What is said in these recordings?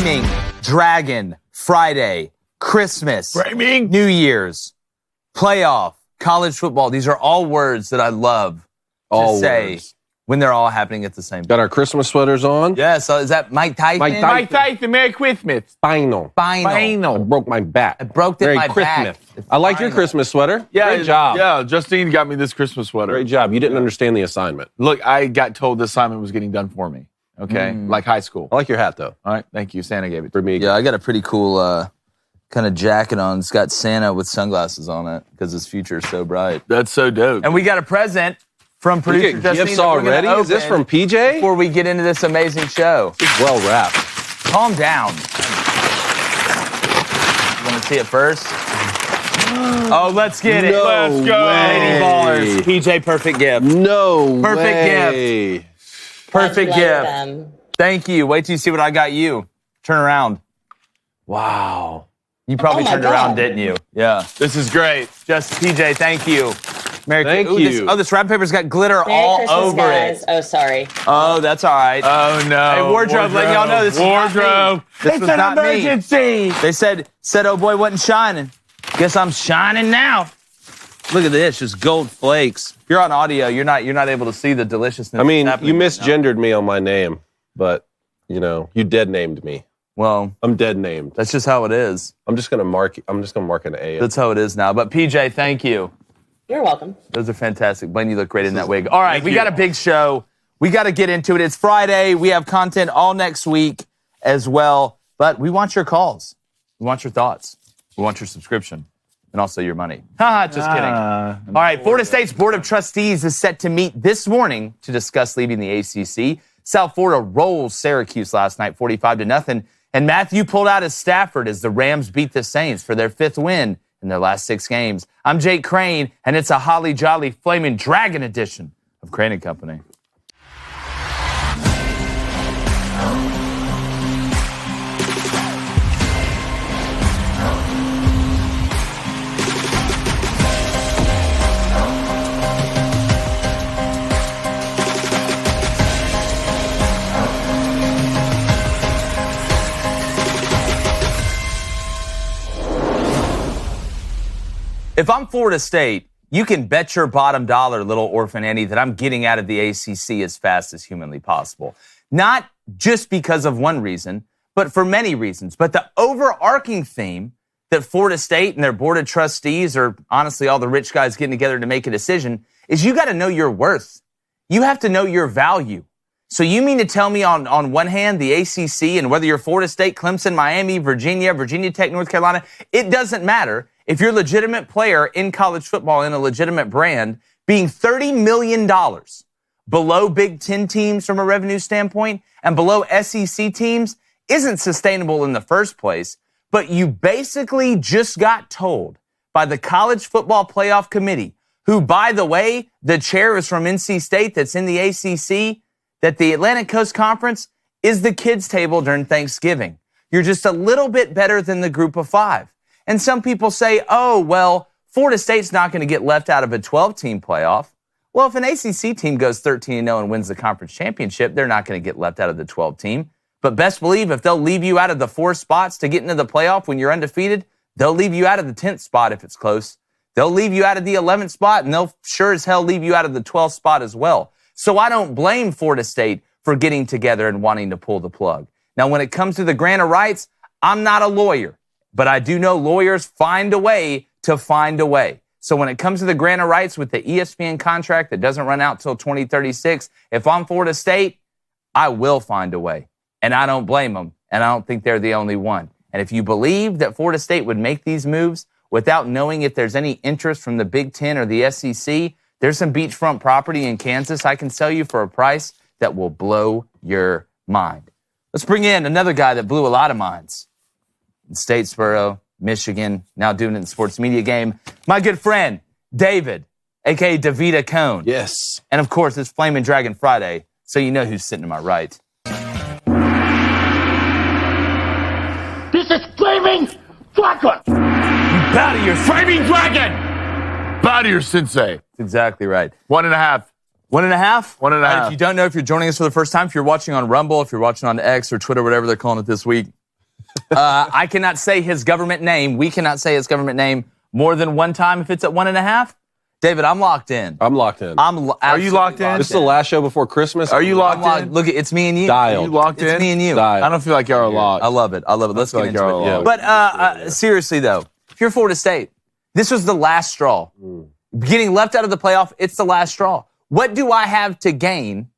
Flaming Dragon Friday, Christmas, New Year's, playoff, college football. These are all words that I love to say when they're all happening at the same time. Got our Christmas sweaters on. Yeah, so is that Mike Tyson? Mike Tyson, Merry Christmas. Final. Final. I broke my back. I broke Merry my Christmas. back. I like your Christmas sweater. Yeah, Great job. Yeah, Justine got me this Christmas sweater. Great job. You didn't understand the assignment. Look, I got told the assignment was getting done for me. Okay, like high school. I like your hat, though. All right, thank you. Santa gave it for me. Yeah, I got a pretty cool kind of jacket on. It's got Santa with sunglasses on it because his future is so bright. That's so dope. And we got a present from producer Justine. Gifts already? Is this from PJ? Before we get into this amazing show. It's well wrapped. Calm down. You want to see it first? Oh, let's get it. No Let's go. Lady Ballers. PJ, perfect gift. No Perfect way. gift. Perfect gift. Thank you. Wait till you see what I got you. Turn around. Wow. You probably turned around, didn't you? Yeah. This is great. Just PJ, thank you. Thank you. This wrap paper's got glitter Merry all Christmas, over guys. it. Oh, sorry. Oh, that's all right. Oh, no. Hey, wardrobe, letting y'all know this is not me. This was not me. They said, oh boy, wasn't shining. Guess I'm shining now. Look at this, just gold flakes. If you're on audio, you're not able to see the deliciousness. I mean, you misgendered me on my name, but you dead named me. Well, I'm dead named. That's just how it is. I'm just gonna mark an A. That's how it is now. But PJ, thank you. You're welcome. Those are fantastic. Blaine, you look great in that wig. All right, we got a big show. We got to get into it. It's Friday. We have content all next week as well. But we want your calls. We want your thoughts. We want your subscription. And also your money. Just kidding. All right, Florida State's Board of Trustees is set to meet this morning to discuss leaving the ACC. South Florida rolls Syracuse last night, 45-0. And Matthew pulled out his Stafford as the Rams beat the Saints for their 5th win in their last 6 games. I'm Jake Crane, and it's a holly jolly flaming dragon edition of Crane & Company. If I'm Florida State, you can bet your bottom dollar, little orphan Annie, that I'm getting out of the ACC as fast as humanly possible. Not just because of one reason, but for many reasons. But the overarching theme that Florida State and their board of trustees, or honestly all the rich guys getting together to make a decision, is you got to know your worth. You have to know your value. So you mean to tell me on one hand, the ACC, and whether you're Florida State, Clemson, Miami, Virginia Tech, North Carolina, it doesn't matter. If you're a legitimate player in college football in a legitimate brand, being $30 million below Big Ten teams from a revenue standpoint and below SEC teams isn't sustainable in the first place. But you basically just got told by the College Football Playoff Committee, who, by the way, the chair is from NC State that's in the ACC, that the Atlantic Coast Conference is the kids' table during Thanksgiving. You're just a little bit better than the group of 5. And some people say, oh, well, Florida State's not going to get left out of a 12-team playoff. Well, if an ACC team goes 13-0 and wins the conference championship, they're not going to get left out of the 12-team. But best believe if they'll leave you out of the 4 spots to get into the playoff when you're undefeated, they'll leave you out of the 10th spot if it's close. They'll leave you out of the 11th spot, and they'll sure as hell leave you out of the 12th spot as well. So I don't blame Florida State for getting together and wanting to pull the plug. Now, when it comes to the grant of rights, I'm not a lawyer. But I do know lawyers find a way to find a way. So when it comes to the grant of rights with the ESPN contract that doesn't run out till 2036, if I'm Florida State, I will find a way. And I don't blame them. And I don't think they're the only one. And if you believe that Florida State would make these moves without knowing if there's any interest from the Big Ten or the SEC, there's some beachfront property in Kansas I can sell you for a price that will blow your mind. Let's bring in another guy that blew a lot of minds. In Statesboro, Michigan, now doing it in the sports media game. My good friend, David, a.k.a. Davida Cone. Yes. And, of course, it's Flamin' Dragon Friday, so you know who's sitting to my right. This is Flaming Dragon! You bow to your Flaming Dragon! Bow to your sensei. That's exactly right. 1.5. 1.5? 1.5. Right, if you don't know, if you're joining us for the first time, if you're watching on Rumble, if you're watching on X or Twitter, whatever they're calling it this week, I cannot say his government name. We cannot say his government name more than one time if it's at 1.5. David, I'm locked in. I'm locked in. Are you locked in? This is the last show before Christmas. Are you locked in? Look, it's me and you. Dialed. Are you locked in? It's me and you. Dialed. I don't feel like y'all are locked. I love it. Let's get into it. Yeah. But seriously, though, if you're Florida State, this was the last straw. Getting left out of the playoff, it's the last straw. What do I have to gain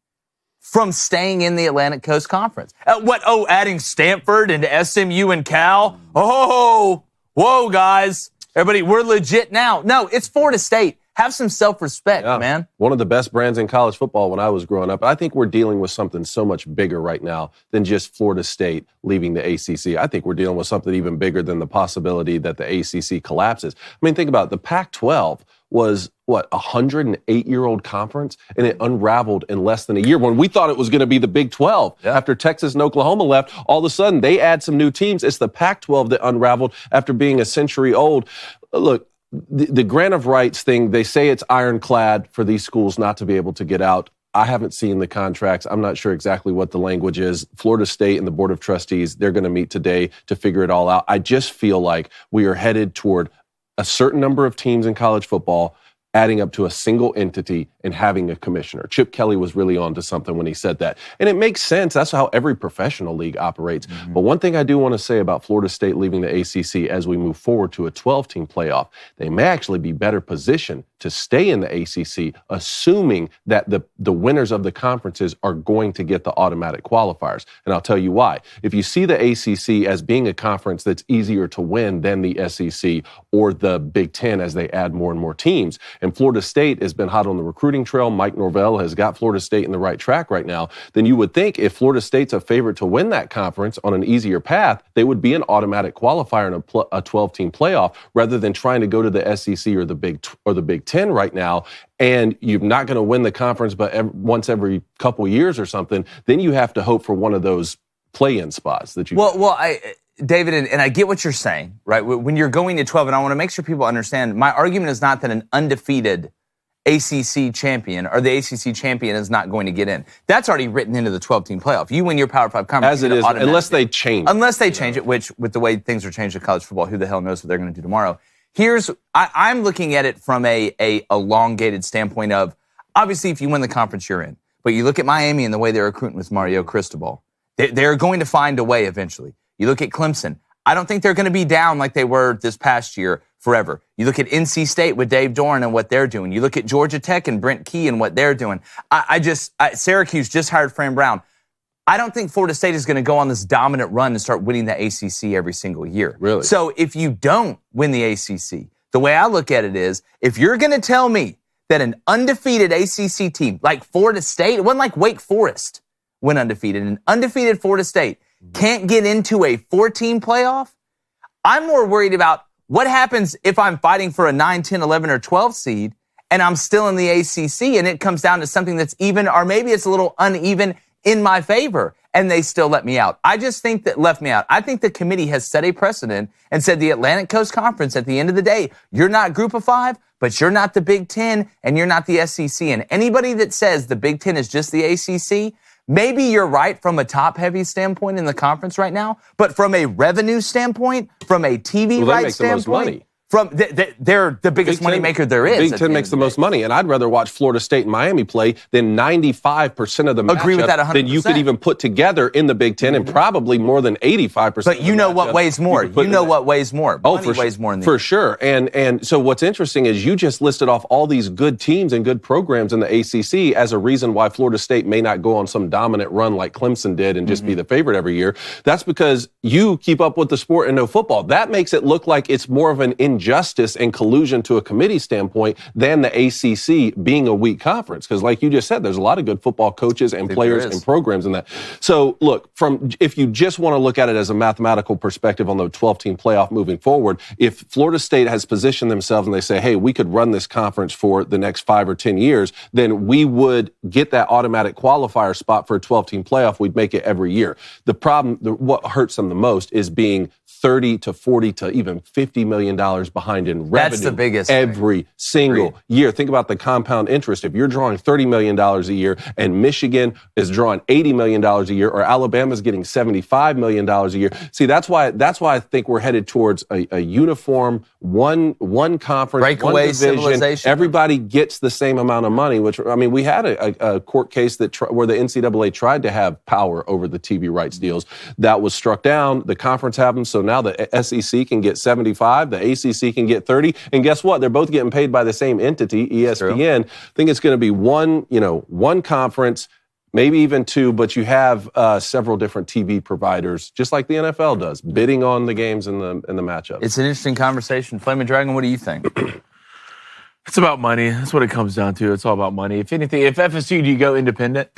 from staying in the Atlantic Coast Conference? Adding Stanford and SMU and Cal? Oh, whoa, guys. Everybody, we're legit now. No, it's Florida State. Have some self-respect, man. One of the best brands in college football when I was growing up. I think we're dealing with something so much bigger right now than just Florida State leaving the ACC. I think we're dealing with something even bigger than the possibility that the ACC collapses. I mean, think about it. The Pac-12 was, a 108-year-old conference, and it unraveled in less than a year. When we thought it was going to be the Big 12, after Texas and Oklahoma left, all of a sudden they add some new teams. It's the Pac-12 that unraveled after being a century old. Look, the grant of rights thing, they say it's ironclad for these schools not to be able to get out. I haven't seen the contracts. I'm not sure exactly what the language is. Florida State and the Board of Trustees, they're going to meet today to figure it all out. I just feel like we are headed toward a certain number of teams in college football adding up to a single entity and having a commissioner. Chip Kelly was really on to something when he said that. And it makes sense. That's how every professional league operates. But one thing I do want to say about Florida State leaving the ACC as we move forward to a 12-team playoff, they may actually be better positioned to stay in the ACC, assuming that the winners of the conferences are going to get the automatic qualifiers. And I'll tell you why. If you see the ACC as being a conference that's easier to win than the SEC or the Big Ten as they add more and more teams, and Florida State has been hot on the recruiting trail, Mike Norvell has got Florida State in the right track right now, then you would think if Florida State's a favorite to win that conference on an easier path, they would be an automatic qualifier in a 12-team playoff rather than trying to go to the SEC or the Big Ten right now. And you're not going to win the conference but once every couple years or something, then you have to hope for one of those play-in spots that you. David, and I get what you're saying, right? When you're going to 12, and I want to make sure people understand, my argument is not that an undefeated ACC champion or the ACC champion is not going to get in. That's already written into the 12-team playoff. You win your Power 5 conference. As it is, unless they change. Unless they change it, which with the way things are changed in college football, who the hell knows what they're going to do tomorrow. I'm looking at it from a elongated standpoint of, obviously, if you win the conference, you're in. But you look at Miami and the way they're recruiting with Mario Cristobal. They're going to find a way eventually. You look at Clemson. I don't think they're going to be down like they were this past year forever. You look at NC State with Dave Doran and what they're doing. You look at Georgia Tech and Brent Key and what they're doing. Syracuse just hired Fran Brown. I don't think Florida State is going to go on this dominant run and start winning the ACC every single year. Really? So if you don't win the ACC, the way I look at it is, if you're going to tell me that an undefeated ACC team like Florida State, it wasn't like Wake Forest went undefeated, an undefeated Florida State can't get into a 4-team playoff, I'm more worried about what happens if I'm fighting for a 9, 10, 11, or 12 seed and I'm still in the ACC and it comes down to something that's even, or maybe it's a little uneven in my favor and they still let me out. I just think that left me out. I think the committee has set a precedent and said the Atlantic Coast Conference, at the end of the day, you're not Group of 5, but you're not the Big Ten and you're not the SEC. And anybody that says the Big Ten is just the ACC, maybe you're right from a top-heavy standpoint in the conference right now, but from a revenue standpoint, from a TV rights standpoint, they're the biggest moneymaker there is. Big Ten makes the most money, and I'd rather watch Florida State and Miami play than 95% of the matchups agree with that 100%. Than you could even put together in the Big Ten, and probably more than 85%. But you know what weighs more. You know what weighs more. Money weighs more in the for sure. And so what's interesting is you just listed off all these good teams and good programs in the ACC as a reason why Florida State may not go on some dominant run like Clemson did and just be the favorite every year. That's because you keep up with the sport and know football. That makes it look like it's more of an injustice and collusion to a committee standpoint than the ACC being a weak conference. Because like you just said, there's a lot of good football coaches and players and programs in that. So look, if you just want to look at it as a mathematical perspective on the 12-team playoff moving forward, if Florida State has positioned themselves and they say, hey, we could run this conference for the next 5 or 10 years, then we would get that automatic qualifier spot for a 12-team playoff. We'd make it every year. The problem, what hurts them the most is being $30 to $40 to even $50 million behind in revenue. That's the biggest every single year. Think about the compound interest. If you're drawing $30 million a year and Michigan is drawing $80 million a year, or Alabama's getting $75 million a year. See, that's why I think we're headed towards a uniform one conference, breakaway one division. Civilization. Everybody gets the same amount of money, which, I mean, we had a court case where the NCAA tried to have power over the TV rights deals. That was struck down. The conference happened, so now the SEC can get 75, the ACC can get 30, and guess what? They're both getting paid by the same entity, ESPN. I think it's going to be one conference, maybe even two, but you have several different TV providers, just like the NFL does, bidding on the games and the matchups. It's an interesting conversation. Flaming Dragon, what do you think? It's about money. That's what it comes down to. It's all about money. If anything, if FSU, do you go independent?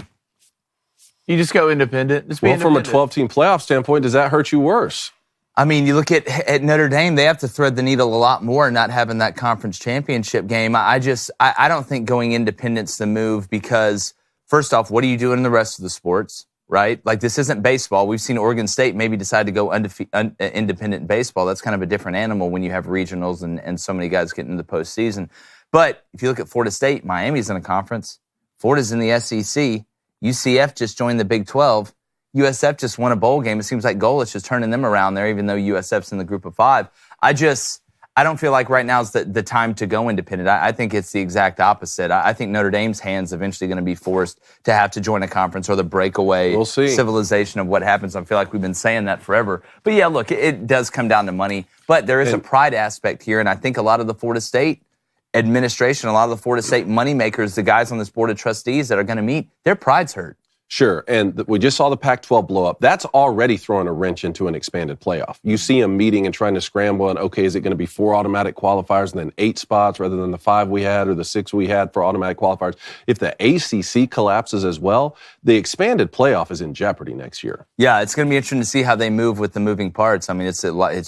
You just go independent. Just be independent. From a 12-team playoff standpoint, does that hurt you worse? I mean, you look at Notre Dame, they have to thread the needle a lot more not having that conference championship game. I don't think going independent's the move because, first off, what are you doing in the rest of the sports, right? Like, this isn't baseball. We've seen Oregon State maybe decide to go independent in baseball. That's kind of a different animal when you have regionals and so many guys getting into the postseason. But if you look at Florida State, Miami's in a conference. Florida's in the SEC. UCF just joined the Big 12. USF just won a bowl game. It seems like Golich is turning them around there, even though USF's in the group of 5. I don't feel like right now is the time to go independent. I think it's the exact opposite. I think Notre Dame's hands eventually going to be forced to have to join a conference or the breakaway civilization of what happens. I feel like we've been saying that forever. But yeah, look, it does come down to money. But there is a pride aspect here, and I think a lot of the Florida State administration, a lot of the Florida State moneymakers, the guys on this board of trustees that are going to meet, their pride's hurt. Sure, and we just saw the Pac-12 blow up. That's already throwing a wrench into an expanded playoff. You see them meeting and trying to scramble, and okay, is it going to be 4 automatic qualifiers and then 8 spots rather than the 5 we had or the 6 we had for automatic qualifiers? If the ACC collapses as well, the expanded playoff is in jeopardy next year. Yeah, it's going to be interesting to see how they move with the moving parts. I mean, it's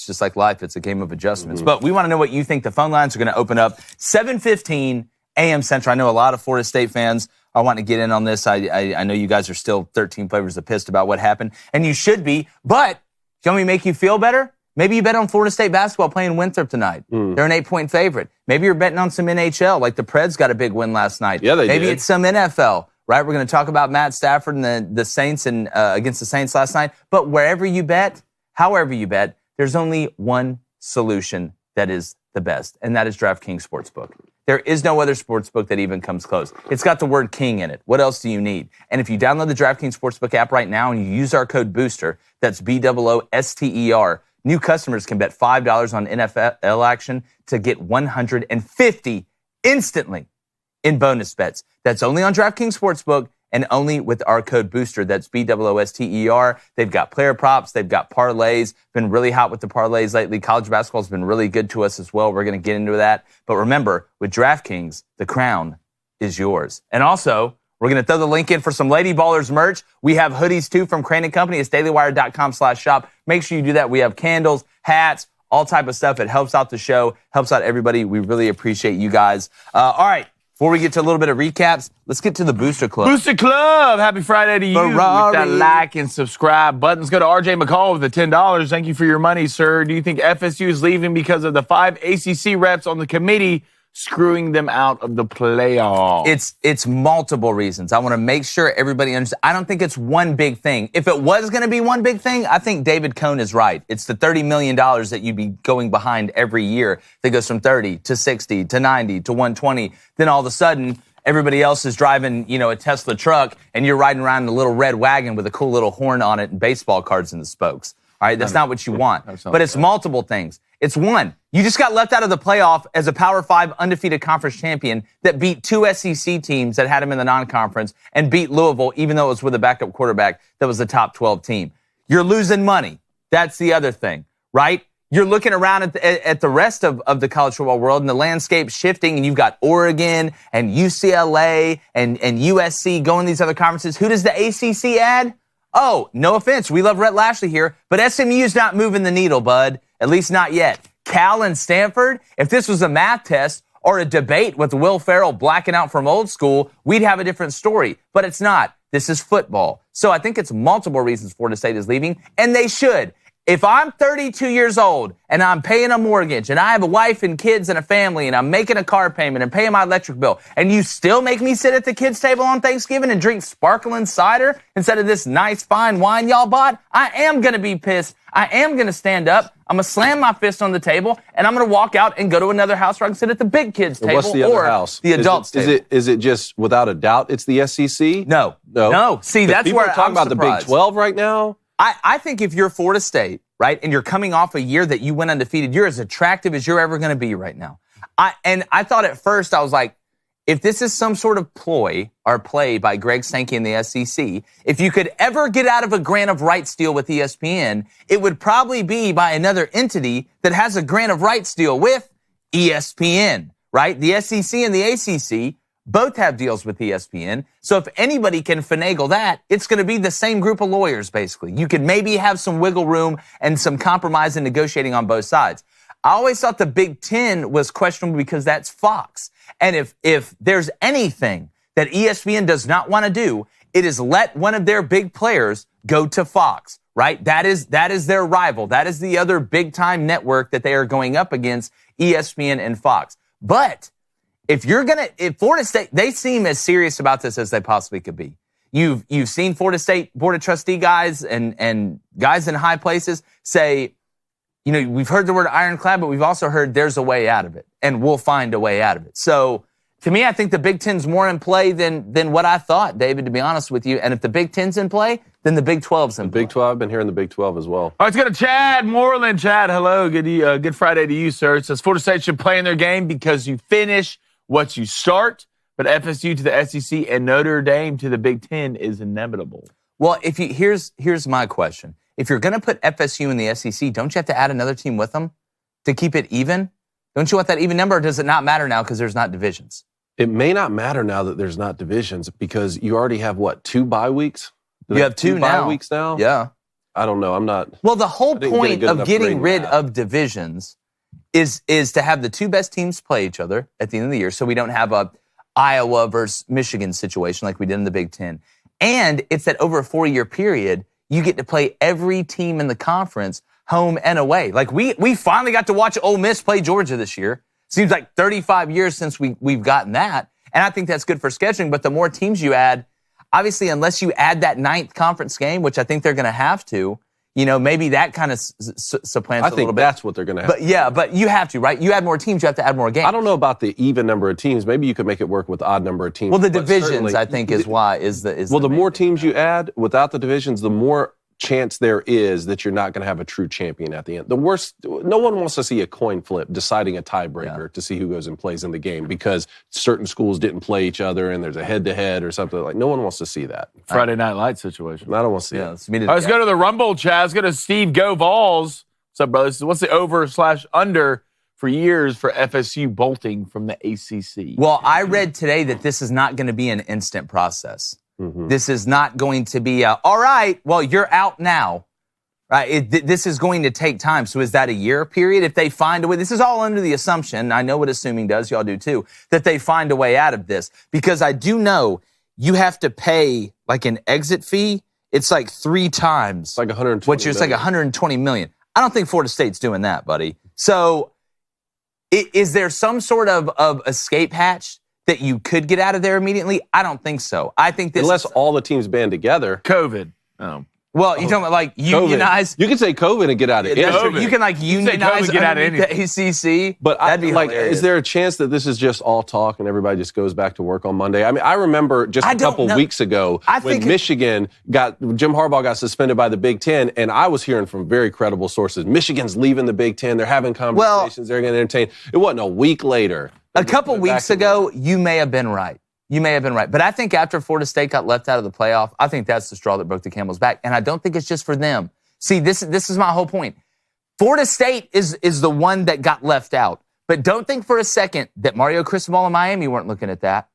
just like life. It's a game of adjustments. But we want to know what you think. The phone lines are going to open up 7:15 a.m. Central. I know a lot of Florida State fans I want to get in on this. I know you guys are still 13 flavors of pissed about what happened, and you should be. But can we make you feel better? Maybe you bet on Florida State basketball playing Winthrop tonight. They're an 8-point favorite. Maybe you're betting on some NHL, like the Preds got a big win last night. Yeah, they did. Maybe it's some NFL, right? We're going to talk about Matt Stafford and the Saints and against the Saints last night. But wherever you bet, however you bet, there's only one solution that is the best, and that is DraftKings Sportsbook. There is no other sportsbook that even comes close. It's got the word king in it. What else do you need? And if you download the DraftKings Sportsbook app right now and you use our code BOOSTER, that's BOOSTER, new customers can bet $5 on NFL action to get $150 instantly in bonus bets. That's only on DraftKings Sportsbook and only with our code BOOSTER. That's BOOSTER. They've got player props. They've got parlays. Been really hot with the parlays lately. College basketball has been really good to us as well. We're going to get into that. But remember, with DraftKings, the crown is yours. And also, we're going to throw the link in for some Lady Ballers merch. We have hoodies, too, from Crane & Company. It's dailywire.com/shop. Make sure you do that. We have candles, hats, all type of stuff. It helps out the show, helps out everybody. We really appreciate you guys. All right. Before we get to a little bit of recaps, let's get to the Booster Club. Booster Club! Happy Friday to you. Ferrari. With that like and subscribe buttons. Go to RJ McCall with the $10. Thank you for your money, sir. Do you think FSU is leaving because of the 5 ACC reps on the committee screwing them out of the playoffs? It's multiple reasons. I want to make sure everybody understands. I don't think it's one big thing. If it was going to be one big thing, I think David Cohn is right. It's the $30 million that you'd be going behind every year that goes from 30 to 60 to 90 to 120. Then all of a sudden, everybody else is driving, a Tesla truck, and you're riding around in a little red wagon with a cool little horn on it and baseball cards in the spokes. All right, that's not what you want. But it's multiple things. It's one, you just got left out of the playoff as a Power 5 undefeated conference champion that beat 2 SEC teams that had him in the non-conference and beat Louisville, even though it was with a backup quarterback that was the top 12 team. You're losing money. That's the other thing, right? You're looking around at the rest of the college football world and the landscape shifting, and you've got Oregon and UCLA and USC going to these other conferences. Who does the ACC add? Oh, no offense. We love Rhett Lashley here, but SMU's not moving the needle, bud. At least not yet. Cal and Stanford, if this was a math test or a debate with Will Ferrell blacking out from old school, we'd have a different story. But it's not. This is football. So I think it's multiple reasons Florida State is leaving, and they should. If I'm 32 years old and I'm paying a mortgage and I have a wife and kids and a family and I'm making a car payment and paying my electric bill and you still make me sit at the kids' table on Thanksgiving and drink sparkling cider instead of this nice fine wine y'all bought, I am going to be pissed. I am going to stand up. I'm going to slam my fist on the table and I'm going to walk out and go to another house where I can sit at the big kids' table. What's the other or house? The adults' table. Is it just without a doubt it's the SEC? No. See, that's people where are talking I'm about the Big 12 right now. I think if you're Florida State, right, and you're coming off a year that you went undefeated, you're as attractive as you're ever going to be right now. I thought at first, I was like, if this is some sort of ploy or play by Greg Sankey and the SEC, if you could ever get out of a grant of rights deal with ESPN, it would probably be by another entity that has a grant of rights deal with ESPN, right? The SEC and the ACC both have deals with ESPN. So if anybody can finagle that, it's going to be the same group of lawyers, basically. You could maybe have some wiggle room and some compromise and negotiating on both sides. I always thought the Big Ten was questionable because that's Fox. And if there's anything that ESPN does not want to do, it is let one of their big players go to Fox, right? That is their rival. That is the other big-time network that they are going up against, ESPN and Fox. But if Florida State, they seem as serious about this as they possibly could be. You've seen Florida State Board of Trustee guys and guys in high places say, you know, we've heard the word ironclad, but we've also heard there's a way out of it, and we'll find a way out of it. So, to me, I think the Big Ten's more in play than what I thought, David, to be honest with you. And if the Big Ten's in play, then the Big 12's in play. The Big 12, I've been hearing the Big 12 as well. All right, let's go to Chad Moreland. Chad, hello. Good Friday to you, sir. It says Florida State should play in their game because you finish what you start, but FSU to the SEC and Notre Dame to the Big Ten is inevitable. Well, here's my question. If you're going to put FSU in the SEC, don't you have to add another team with them to keep it even? Don't you want that even number, or does it not matter now because there's not divisions? It may not matter now that there's not divisions because you already have, 2 bye weeks? You have two bye weeks now? Yeah. I don't know. I'm not. Well, the whole point of getting rid of divisions is to have the two best teams play each other at the end of the year, so we don't have a Iowa versus Michigan situation like we did in the Big Ten. And it's that over a 4-year period, you get to play every team in the conference home and away. Like we finally got to watch Ole Miss play Georgia this year. Seems like 35 years since we've gotten that. And I think that's good for scheduling. But the more teams you add, obviously, unless you add that 9th conference game, which I think they're going to have to, you know, maybe that kind of supplants a little bit. I think that's what they're going to have. But you have to, right? You add more teams, you have to add more games. I don't know about the even number of teams. Maybe you could make it work with odd number of teams. Well, the divisions, I think, is why. The more teams you add without the divisions, the more chance there is that you're not going to have a true champion at the end. The worst, no one wants to see a coin flip deciding a tiebreaker to see who goes and plays in the game because certain schools didn't play each other and there's a head-to-head or something. Like, no one wants to see that. Friday Night Lights situation. I don't want to see that. Let's go to the Rumble chat. Let's go to Steve Go Vols. What's up, brothers? What's the over/under for years for FSU bolting from the ACC? Well, I read today that this is not going to be an instant process. Mm-hmm. This is not going to be all right, well, you're out now. Right? This is going to take time. So is that a year period? If they find a way, this is all under the assumption, I know what assuming does, y'all do too, that they find a way out of this. Because I do know you have to pay like an exit fee. It's like 3 times. It's like $120 It's like $120 million. I don't think Florida State's doing that, buddy. So is there some sort of escape hatch that you could get out of there immediately? I don't think so. I think this unless all the teams band together. COVID. Oh. Well, you're talking about like unionize. COVID. You can say COVID and get out of it. You can like unionize get out of the ACC. But that'd be like, hilarious. is there a chance that this is just all talk and everybody just goes back to work on Monday? I mean, I remember just a couple weeks ago when Michigan Jim Harbaugh got suspended by the Big Ten, and I was hearing from very credible sources, Michigan's leaving the Big Ten. They're having conversations. They're going to entertain. It wasn't a week later. A couple weeks ago, you may have been right. But I think after Florida State got left out of the playoff, I think that's the straw that broke the camel's back. And I don't think it's just for them. See, this is my whole point. Florida State is the one that got left out. But don't think for a second that Mario Cristobal in Miami weren't looking at that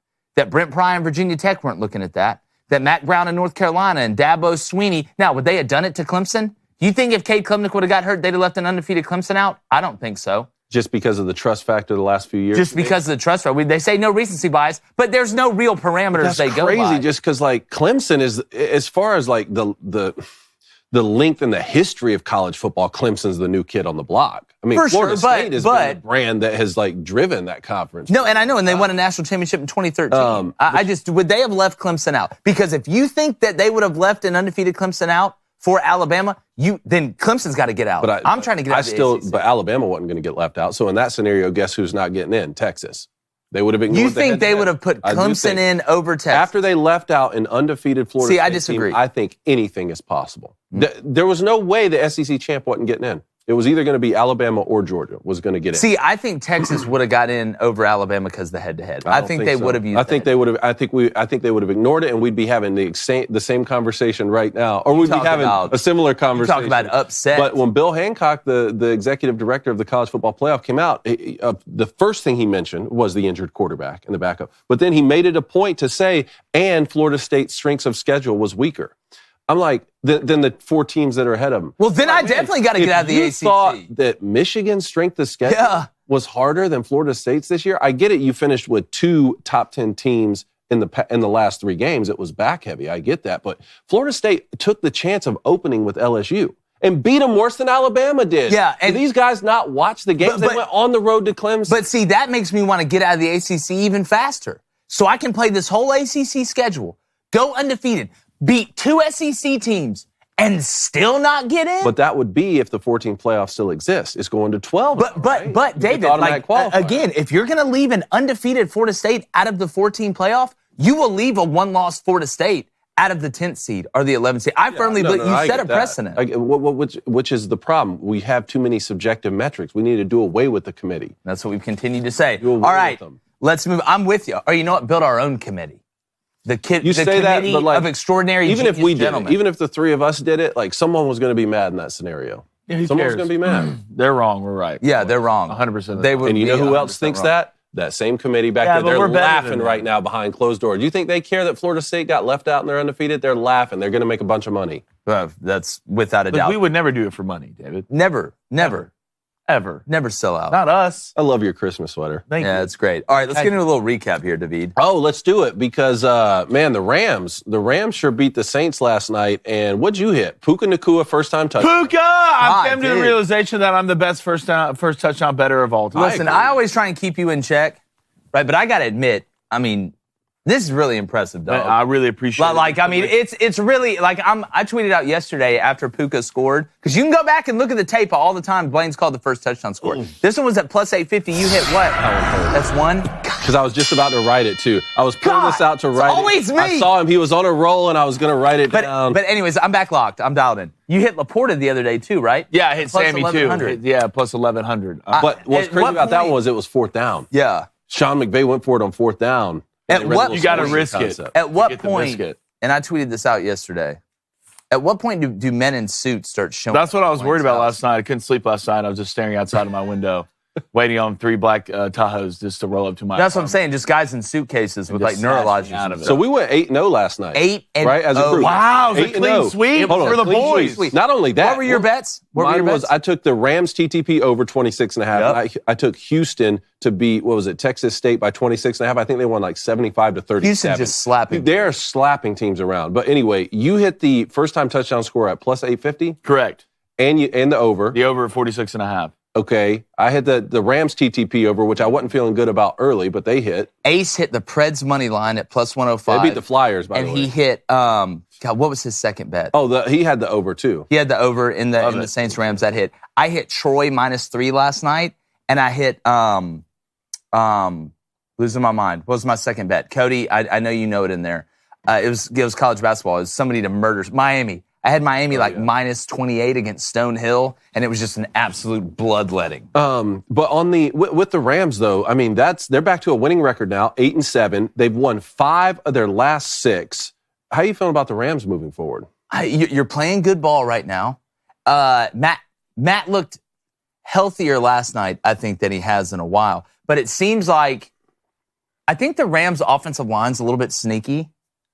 Brent Pry and Virginia Tech weren't looking at that Matt Brown in North Carolina and Dabo Swinney. Now, would they have done it to Clemson? Do you think if Cade Klubnik would have got hurt, they'd have left an undefeated Clemson out? I don't think so. Just because of the trust factor the last few years? Just because of the trust factor. They say no recency bias, but there's no real parameters they go by. That's crazy just because, like, Clemson is, as far as, like, the the length and the history of college football, Clemson's the new kid on the block. I mean, For Florida sure, State has been the brand that has like driven that conference. No, and I know, and they won a national championship in 2013. Would they have left Clemson out? Because if you think that they would have left an undefeated Clemson out for Alabama, then Clemson's got to get out. I'm trying to get out of the ACC. But Alabama wasn't going to get left out. So in that scenario, guess who's not getting in? Texas. They would have ignored. You think they would have put Clemson in over Texas? After they left out an undefeated Florida State I disagree. team, I think anything is possible. There was no way the SEC champ wasn't getting in. It was either going to be Alabama or Georgia was going to get in. See, I think Texas would have got in over Alabama because of the head-to-head. I think they would have used. I think they would have. I think they would have ignored it, and we'd be having the same conversation right now, or we'd be having a similar conversation. Talk about upset. But when Bill Hancock, the executive director of the college football playoff, came out, the first thing he mentioned was the injured quarterback and the backup. But then he made it a point to say, and Florida State's strengths of schedule was weaker. I'm like, than the 4 teams that are ahead of them. Well, then I definitely got to get out of the ACC. If you thought that Michigan's strength of schedule was harder than Florida State's this year, I get it. You finished with 2 top 10 teams in the last 3 games. It was back heavy. I get that. But Florida State took the chance of opening with LSU and beat them worse than Alabama did. Yeah, and did these guys not watch the games? They went on the road to Clemson. But see, that makes me want to get out of the ACC even faster. So I can play this whole ACC schedule, go undefeated, beat 2 SEC teams, and still not get in? But that would be if the 14 playoff still exists. It's going to 12. But David, again, if you're going to leave an undefeated Florida State out of the 14 playoff, you will leave a 1-loss Florida State out of the 10th seed or the 11th seed. I firmly believe you set a precedent. Which is the problem. We have too many subjective metrics. We need to do away with the committee. That's what we've continued to say. All right, let's move. I'm with you. Or you know what? Build our own committee. The committee of extraordinary even if we gentlemen. did it, even if the 3 of us did it, like someone was going to be mad in that scenario. Yeah, someone's going to be mad. They're wrong. We're right. Yeah, they're wrong. 100%. They would. And you know who else thinks that? That same committee back there. They're laughing right now behind closed doors. Do you think they care that Florida State got left out and they're undefeated? They're laughing. They're going to make a bunch of money. That's without a doubt. We would never do it for money, David. Never. Ever. Never sell out. Not us. I love your Christmas sweater. Thank you. Yeah, it's great. All right, let's get into a little recap here, David. Oh, let's do it because, man, the Rams sure beat the Saints last night. And what'd you hit? Puka Nacua, first-time touchdown. Puka! I've come to the realization that I'm the best first touchdown better of all time. Listen, I always try and keep you in check, right? But I got to admit, I mean, this is really impressive, dog. I really appreciate it. Like, I mean, it's really, like, I tweeted out yesterday after Puka scored, because you can go back and look at the tape all the time. Blaine's called the first touchdown score. This one was at plus 850. You hit what? That's one? Because I was just about to write it, too. I was pulling this out to write it. Always me. I saw him. He was on a roll, and I was going to write it down. But anyways, I'm back locked. I'm dialed in. You hit Laporta the other day, too, right? Yeah, I hit Sammy, too. Yeah, plus 1,100. But what's crazy about that one was it was 4th down. Yeah. Sean McVay went for it on 4th down. At what you got to risk it. At what point? And I tweeted this out yesterday. At what point do men in suits start showing? That's what I was worried about last night. I couldn't sleep last night. I was just staring outside of my window, waiting on 3 black Tahoes just to roll up to my. That's what I'm saying. Just guys in suitcases with like neurological out of it. So we went 8-0 last night. 8-0, right? As a group. Wow, it was a clean sweep for the boys. Sweep. Not only that. What were your bets? Mine was I took the Rams TTP over 26.5. Yep. I took Houston to beat, Texas State by 26.5. I think they won like 75-37. Houston just slapping. They're slapping teams around. But anyway, you hit the first-time touchdown score at plus 850. Correct. And the over. The over at 46.5. Okay. I had the Rams TTP over, which I wasn't feeling good about early, but they hit. Ace hit the Preds money line at plus 105. They beat the Flyers, by the way. And he hit, God, what was his second bet? Oh, he had the over, too. He had the over in the Saints-Rams that hit. I hit Troy -3 last night, and I hit, losing my mind. What was my second bet? Cody, I know you know it in there. It was college basketball. It was somebody to murder. Miami. I had Miami -28 against Stonehill, and it was just an absolute bloodletting. But on with the Rams, though, I mean, they're back to a winning record now, 8-7. They've won 5 of their last 6. How are you feeling about the Rams moving forward? You're playing good ball right now. Matt looked healthier last night, I think, than he has in a while. But it seems like I think the Rams' offensive line's a little bit sneaky.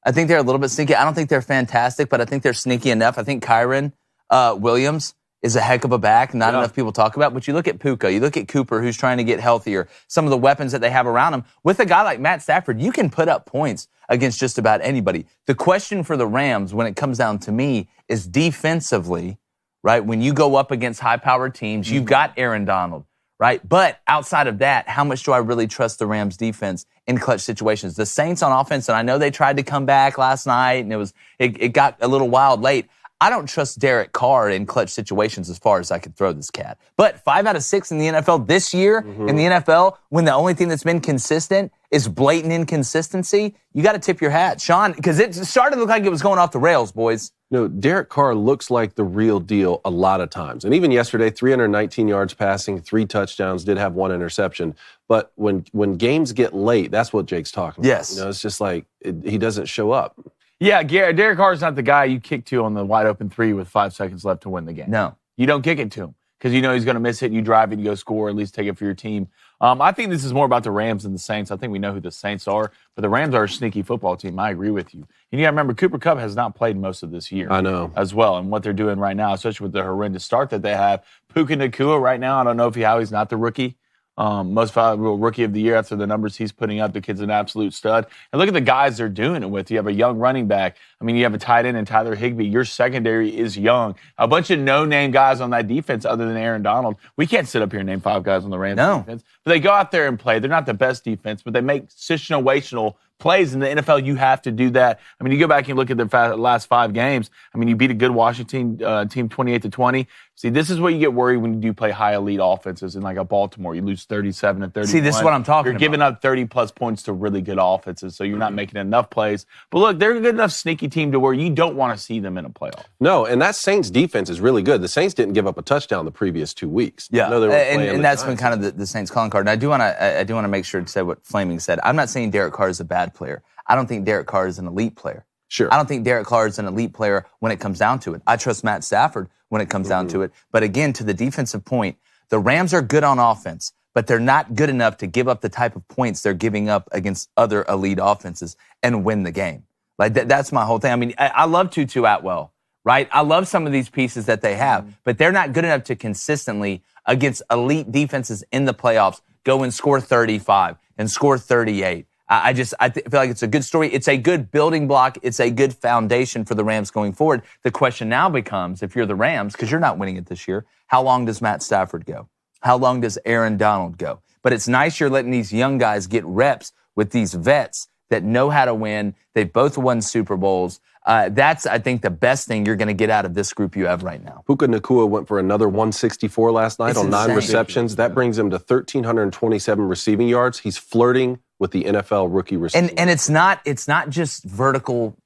I think they're a little bit sneaky. I don't think they're fantastic, but I think they're sneaky enough. I think Kyron Williams is a heck of a back. Not enough people talk about. But you look at Puka, you look at Cooper, who's trying to get healthier. Some of the weapons that they have around him. With a guy like Matt Stafford, you can put up points against just about anybody. The question for the Rams, when it comes down to me, is defensively, right? When you go up against high-powered teams, you've got Aaron Donald, right? But outside of that, how much do I really trust the Rams defense in clutch situations? The Saints on offense, and I know they tried to come back last night, and it got a little wild late. I don't trust Derek Carr in clutch situations as far as I could throw this cat. But 5 out of 6 in the NFL this year, in the NFL, when the only thing that's been consistent is blatant inconsistency, you got to tip your hat. Sean, because it started to look like it was going off the rails, boys. No, Derek Carr looks like the real deal a lot of times. And even yesterday, 319 yards passing, 3 touchdowns, did have 1 interception. But when games get late, that's what Jake's talking about. Yes. It's just like he doesn't show up. Yeah, Derek Carr's not the guy you kick to on the wide open 3 with 5 seconds left to win the game. No. You don't kick it to him because you know he's going to miss it. You drive it, you go score, at least take it for your team. I think this is more about the Rams than the Saints. I think we know who the Saints are, but the Rams are a sneaky football team. I agree with you. And you got to remember, Cooper Kupp has not played most of this year. I know. As well, and what they're doing right now, especially with the horrendous start that they have. Puka Nacua right now, I don't know how he's not the rookie. Most valuable rookie of the year after the numbers he's putting up. The kid's an absolute stud. And look at the guys they're doing it with. You have a young running back. I mean, you have a tight end in Tyler Higbee. Your secondary is young. A bunch of no-name guys on that defense other than Aaron Donald. We can't sit up here and name 5 guys on the Rams defense. But they go out there and play. They're not the best defense, but they make situational plays. In the NFL, you have to do that. I mean, you go back and look at their last 5 games. I mean, you beat a good Washington team 28-20. See, this is what you get worried when you do play high elite offenses in like a Baltimore. You lose 37-31. See, this is what I'm talking about. You're giving up 30-plus points to really good offenses, so you're not making enough plays. But look, they're a good enough sneaky team to where you don't want to see them in a playoff. No, and that Saints defense is really good. The Saints didn't give up a touchdown the previous 2 weeks. Yeah, and that's been kind of the the Saints calling card. And I do want to make sure to say what Flaming said. I'm not saying Derek Carr is a bad player. I don't think Derek Carr is an elite player. Sure. I don't think Derek Carr is an elite player when it comes down to it. I trust Matt Stafford when it comes down to it. But again, to the defensive point, the Rams are good on offense, but they're not good enough to give up the type of points they're giving up against other elite offenses and win the game. Like that's my whole thing. I mean, I love Tutu Atwell, right? I love some of these pieces that they have, but they're not good enough to consistently against elite defenses in the playoffs go and score 35 and score 38. I feel like it's a good story. It's a good building block. It's a good foundation for the Rams going forward. The question now becomes, if you're the Rams, because you're not winning it this year, how long does Matt Stafford go? How long does Aaron Donald go? But it's nice you're letting these young guys get reps with these vets that know how to win. They've both won Super Bowls. That's, I think, the best thing you're going to get out of this group you have right now. Puka Nacua went for another 164 last night on 9 receptions. That brings him to 1,327 receiving yards. He's flirting with the NFL rookie receiver. And it's not just vertical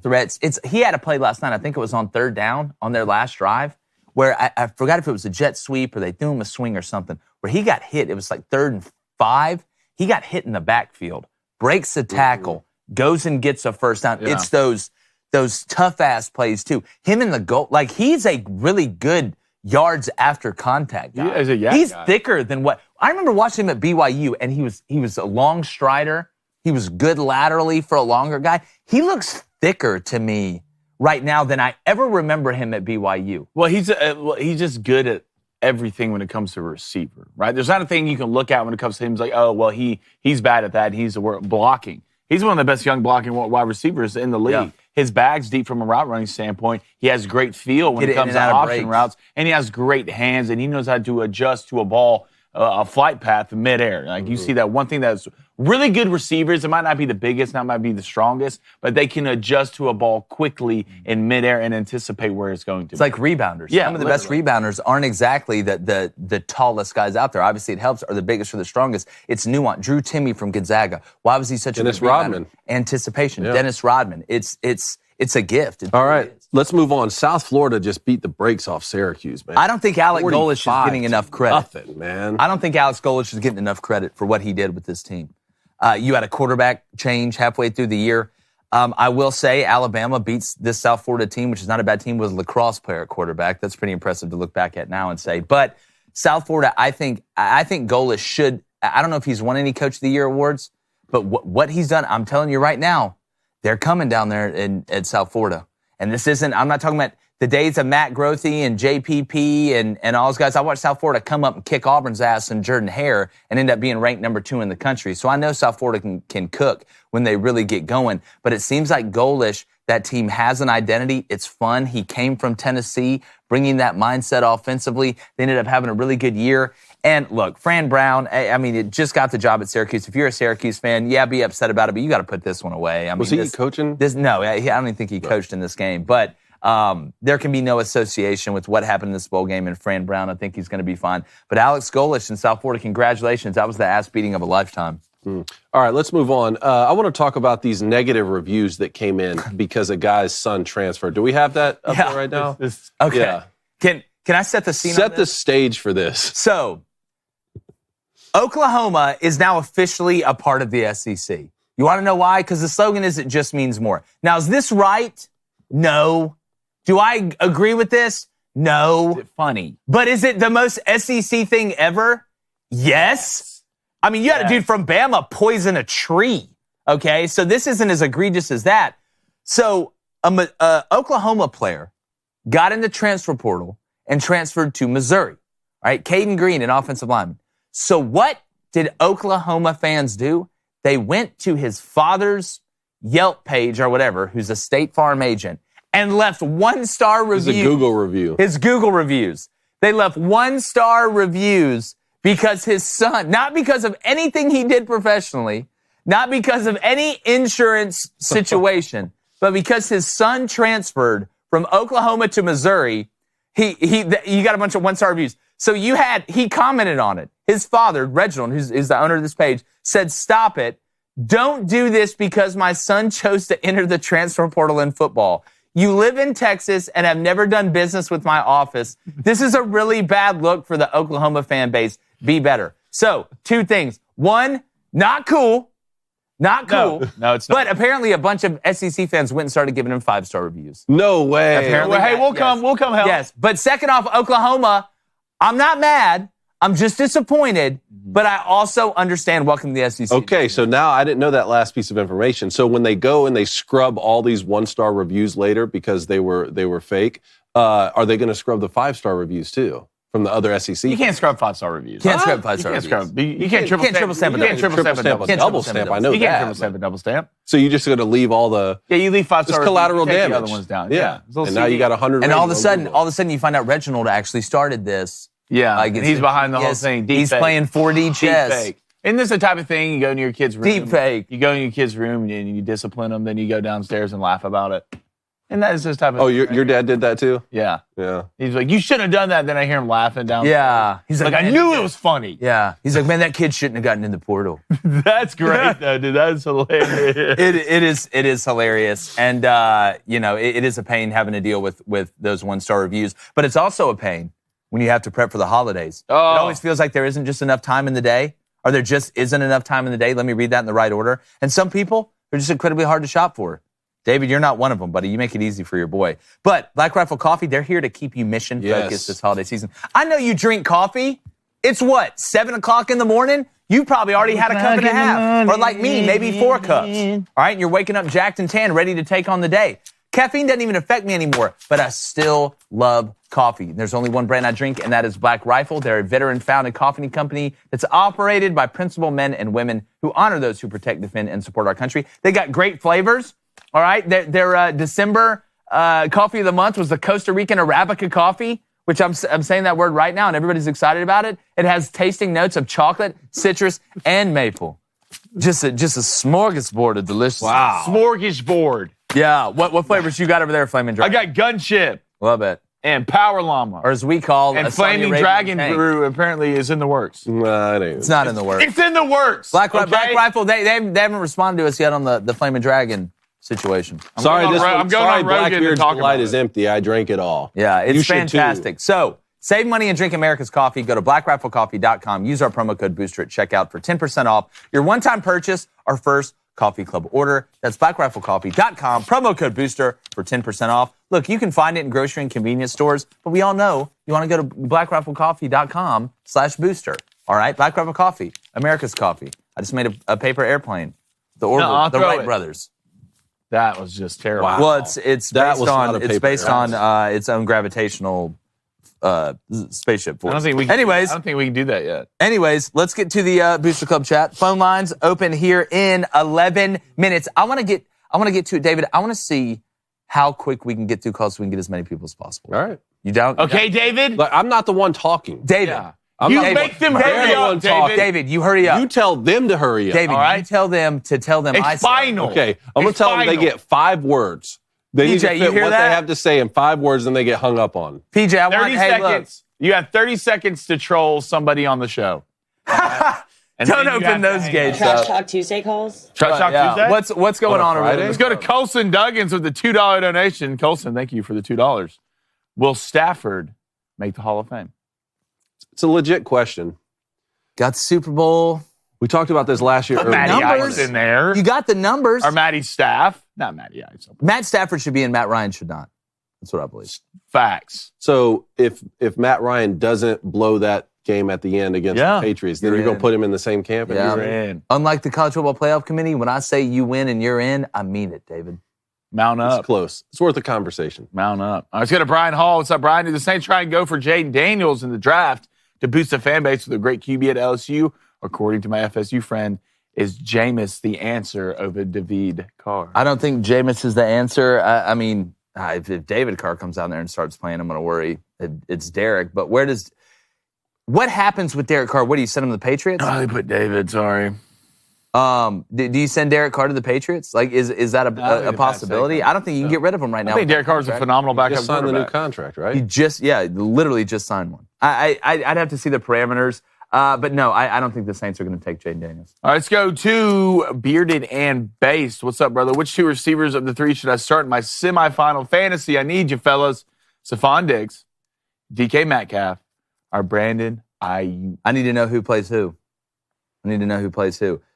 threats. He had a play last night, I think it was on 3rd down on their last drive, where I forgot if it was a jet sweep or they threw him a swing or something, where he got hit. It was like 3rd and 5. He got hit in the backfield, breaks a tackle, goes and gets a first down. Yeah. It's those tough-ass plays, too. Him in the goal, like he's a really good yards after contact guy. He's thicker than what I remember watching him at BYU, and he was a long strider. He was good laterally for a longer guy. He looks thicker to me right now than I ever remember him at BYU. Well, he's just good at everything when it comes to a receiver, right? There's not a thing you can look at when it comes to him. It's like, oh, well, he's bad at that. He's blocking. He's one of the best young blocking wide receivers in the league. Yeah. His bag's deep from a route running standpoint. He has great feel when it comes to option routes, and he has great hands, and he knows how to adjust to a ball, a flight path in midair. Like you see that one thing that's really good receivers. It might not be the biggest, not might be the strongest, but they can adjust to a ball quickly in midair and anticipate where it's going to. It's like rebounders. Yeah, some of the best rebounders aren't exactly the tallest guys out there. Obviously, it helps, or the biggest or the strongest. It's nuance. Drew Timme from Gonzaga. Why was he such a good rebounder? Rodman. Anticipation. Yeah. Dennis Rodman. It's a gift. All right, let's move on. South Florida just beat the brakes off Syracuse, man. I don't think Alec Golesh is getting enough credit. Nothing, man. I don't think Alex Golesh is getting enough credit for what he did with this team. You had a quarterback change halfway through the year. I will say Alabama beats this South Florida team, which is not a bad team, with a lacrosse player at quarterback. That's pretty impressive to look back at now and say. But South Florida, I think Golesh should. I don't know if he's won any Coach of the Year awards, but what he's done, I'm telling you right now, they're coming down there at South Florida. And this isn't, I'm not talking about the days of Matt Grothe and JPP and all those guys. I watched South Florida come up and kick Auburn's ass and Jordan Hare and end up being ranked number 2 in the country. So I know South Florida can cook when they really get going. But it seems like Golish, that team has an identity. It's fun. He came from Tennessee, bringing that mindset offensively. They ended up having a really good year. And look, Fran Brown, I mean, it just got the job at Syracuse. If you're a Syracuse fan, yeah, be upset about it, but you got to put this one away. I mean, was he coaching? No, I don't even think he coached in this game. But there can be no association with what happened in this bowl game and Fran Brown. I think he's going to be fine. But Alex Golish in South Florida, congratulations. That was the ass beating of a lifetime. All right, let's move on. I want to talk about these negative reviews that came in because a guy's son transferred. Do we have that up there right now? Okay. Yeah. Can I set the scene? Set the stage for this. So, Oklahoma is now officially a part of the SEC. You want to know why? Because the slogan is "It just means more." Now, is this right? No. Do I agree with this? No. Is it funny? But is it the most SEC thing ever? Yes. I mean, you had a dude from Bama poison a tree, okay? So this isn't as egregious as that. So an Oklahoma player got in the transfer portal and transferred to Missouri, all right? Caden Green, an offensive lineman. So what did Oklahoma fans do? They went to his father's Yelp page or whatever, who's a State Farm agent, and left 1-star reviews. It's a Google review. His Google reviews. They left 1-star reviews because his son, not because of anything he did professionally, not because of any insurance situation, but because his son transferred from Oklahoma to Missouri, you got a bunch of 1-star reviews. So he commented on it. His father, Reginald, who's the owner of this page, said, "Stop it. Don't do this because my son chose to enter the transfer portal in football. You live in Texas and have never done business with my office. This is a really bad look for the Oklahoma fan base. Be better." So, 2 things. 1, not cool. Not cool. No, it's not. But apparently a bunch of SEC fans went and started giving him 5-star reviews. No way. Apparently, Well, hey, we'll come help. Yes. But second off, Oklahoma, I'm not mad. I'm just disappointed. But I also understand welcome to the SEC. Okay, so now I didn't know that last piece of information. So when they go and they scrub all these 1-star reviews later because they were fake, are they going to scrub the 5-star reviews too from the other SEC? You can't scrub 5-star reviews. Can't scrub 5-star reviews. You can't triple stamp. You can't triple stamp a double stamp. I know You can't that. triple stamp a double stamp. So you're just going to leave all the Yeah, you leave 5-star. It's collateral you take damage. The other ones down. Yeah. It's a little And now CD. you got 100. And all of a ratings sudden you find out Reginald actually started this. Yeah, Like, and he's behind the whole thing. Deep He's fake. playing 4D chess. Deep fake. Isn't this the type of thing you go into your kid's room? Deep fake. You go in your kid's room and you discipline them, then you go downstairs and laugh about it. And that is this type of Oh, thing. your dad did that too? Yeah. Yeah. He's like, you shouldn't have done that. Then I hear him laughing down. Yeah. He's Like, I "Man, knew it was funny. Yeah. He's like, "Man, that kid shouldn't have gotten in the portal." That's great, though, dude. That's hilarious. It is hilarious. And, it is a pain having to deal with those 1-star reviews. But it's also a pain when you have to prep for the holidays. Oh. It always feels like there isn't just enough time in the day, or there just isn't enough time in the day. Let me read that in the right order. And some people are just incredibly hard to shop for. David, you're not one of them, buddy. You make it easy for your boy. But Black Rifle Coffee, they're here to keep you mission-focused this holiday season. I know you drink coffee. It's what, 7 o'clock in the morning? You probably already had a cup and a half. Or like me, maybe 4 cups. All right, and you're waking up jacked and tan, ready to take on the day. Caffeine doesn't even affect me anymore, but I still love coffee. There's only one brand I drink, and that is Black Rifle. They're a veteran-founded coffee company that's operated by principled men and women who honor those who protect, defend, and support our country. They got great flavors. All right, their December coffee of the month was the Costa Rican Arabica coffee, which I'm saying that word right now, and everybody's excited about it. It has tasting notes of chocolate, citrus, and maple. Just a smorgasbord of delicious. Wow. Smorgasbord. Yeah. What flavors you got over there, Flaming I Dragon? got Gunship Love it. and Power Llama. Or as we call And a Saudi Flaming Arabian Dragon tank. Brew apparently is in the works. Nah, it ain't. It's not in the works. It's in the works. Black okay? Rifle, they haven't responded to us yet on the Flaming Dragon situation. Sorry, going on Rogan to Blackbeard's talk Delight about is it. empty. I drank it all. Yeah, You it's should too. fantastic. So, save money and drink America's coffee. Go to blackriflecoffee.com. Use our promo code BOOSTER at checkout for 10% off your one-time purchase or first coffee club order. That's blackriflecoffee.com. Promo code BOOSTER for 10% off. Look, you can find it in grocery and convenience stores, but we all know you want to go to blackriflecoffee.com/booster. All right, Black Rifle Coffee, America's coffee. I just made a paper airplane. The I'll the throw Wright it. brothers. That was just terrible. Wow. Well, it's That based was not a on paper based route. on its own gravitational spaceship force. I don't think we can do that yet. Anyways, let's get to the Booster Club chat. Phone lines open here in 11 minutes. I want to get to it, David. I want to see how quick we can get through calls so we can get as many people as possible. All right. You down? Okay, David? Look, I'm not the one talking. David. Yeah. I'm You not make them They're hurry the up, one David. talking. David, you hurry up. You tell them to hurry up. David, all right? you tell them to tell them It's I said. final. Okay, I'm going to It's tell them they final. get 5 words. They need to PJ, you fit hear what that? they have to say in 5 words, and they get hung up on. PJ, I want 30 hey, look. seconds. You have 30 seconds to troll somebody on the show. And Don't then you open have to those hang gates up. up. Trash Talk Tuesday calls. Trash Talk Yeah. Tuesday? What's going on over Friday? there? Let's go to Colson Duggins with the $2 donation. Colson, thank you for the $2. Will Stafford make the Hall of Fame? It's a legit question. Got the Super Bowl. We talked about this last year. Put earlier. Matty numbers. Ice in there. You got the numbers. Or Matty's staff. Not Matty Ice. Matt Stafford should be in. Matt Ryan should not. That's what I believe. Facts. So if Matt Ryan doesn't blow that game at the end against Yeah. the Patriots, then You're you're going in. to put him in the same camp? And Yeah. you're You're in? in. Unlike the College Football Playoff Committee, when I say you win and you're in, I mean it, David. Mount It's up. close. It's worth a conversation. Mount up. All right, let's go to Brian Hall. What's up, Brian? Did the Saints try and go for Jaden Daniels in the draft to boost the fan base with a great QB at LSU? According to my FSU friend, is Jameis the answer over David Carr? I don't think Jameis is the answer. I mean, if David Carr comes out there and starts playing, I'm going to worry. It's Derek. But what happens with Derek Carr? What do you send him to the Patriots? Oh, they put David. Sorry. Do you send Derek Carr to the Patriots? Like, is that a possibility? I don't think you can get rid of him right now. I think Derek Carr's a phenomenal backup Just signed the new quarterback. contract, right? He literally just signed one. I'd have to see the parameters. But no, I don't think the Saints are going to take Jaden Daniels. All right, let's go to Bearded and Based. What's up, brother? Which 2 receivers of the 3 should I start in my semifinal fantasy? I need you, fellas. Stephon Diggs, DK Metcalf, or Brandon Ayuk. I need to know who plays who.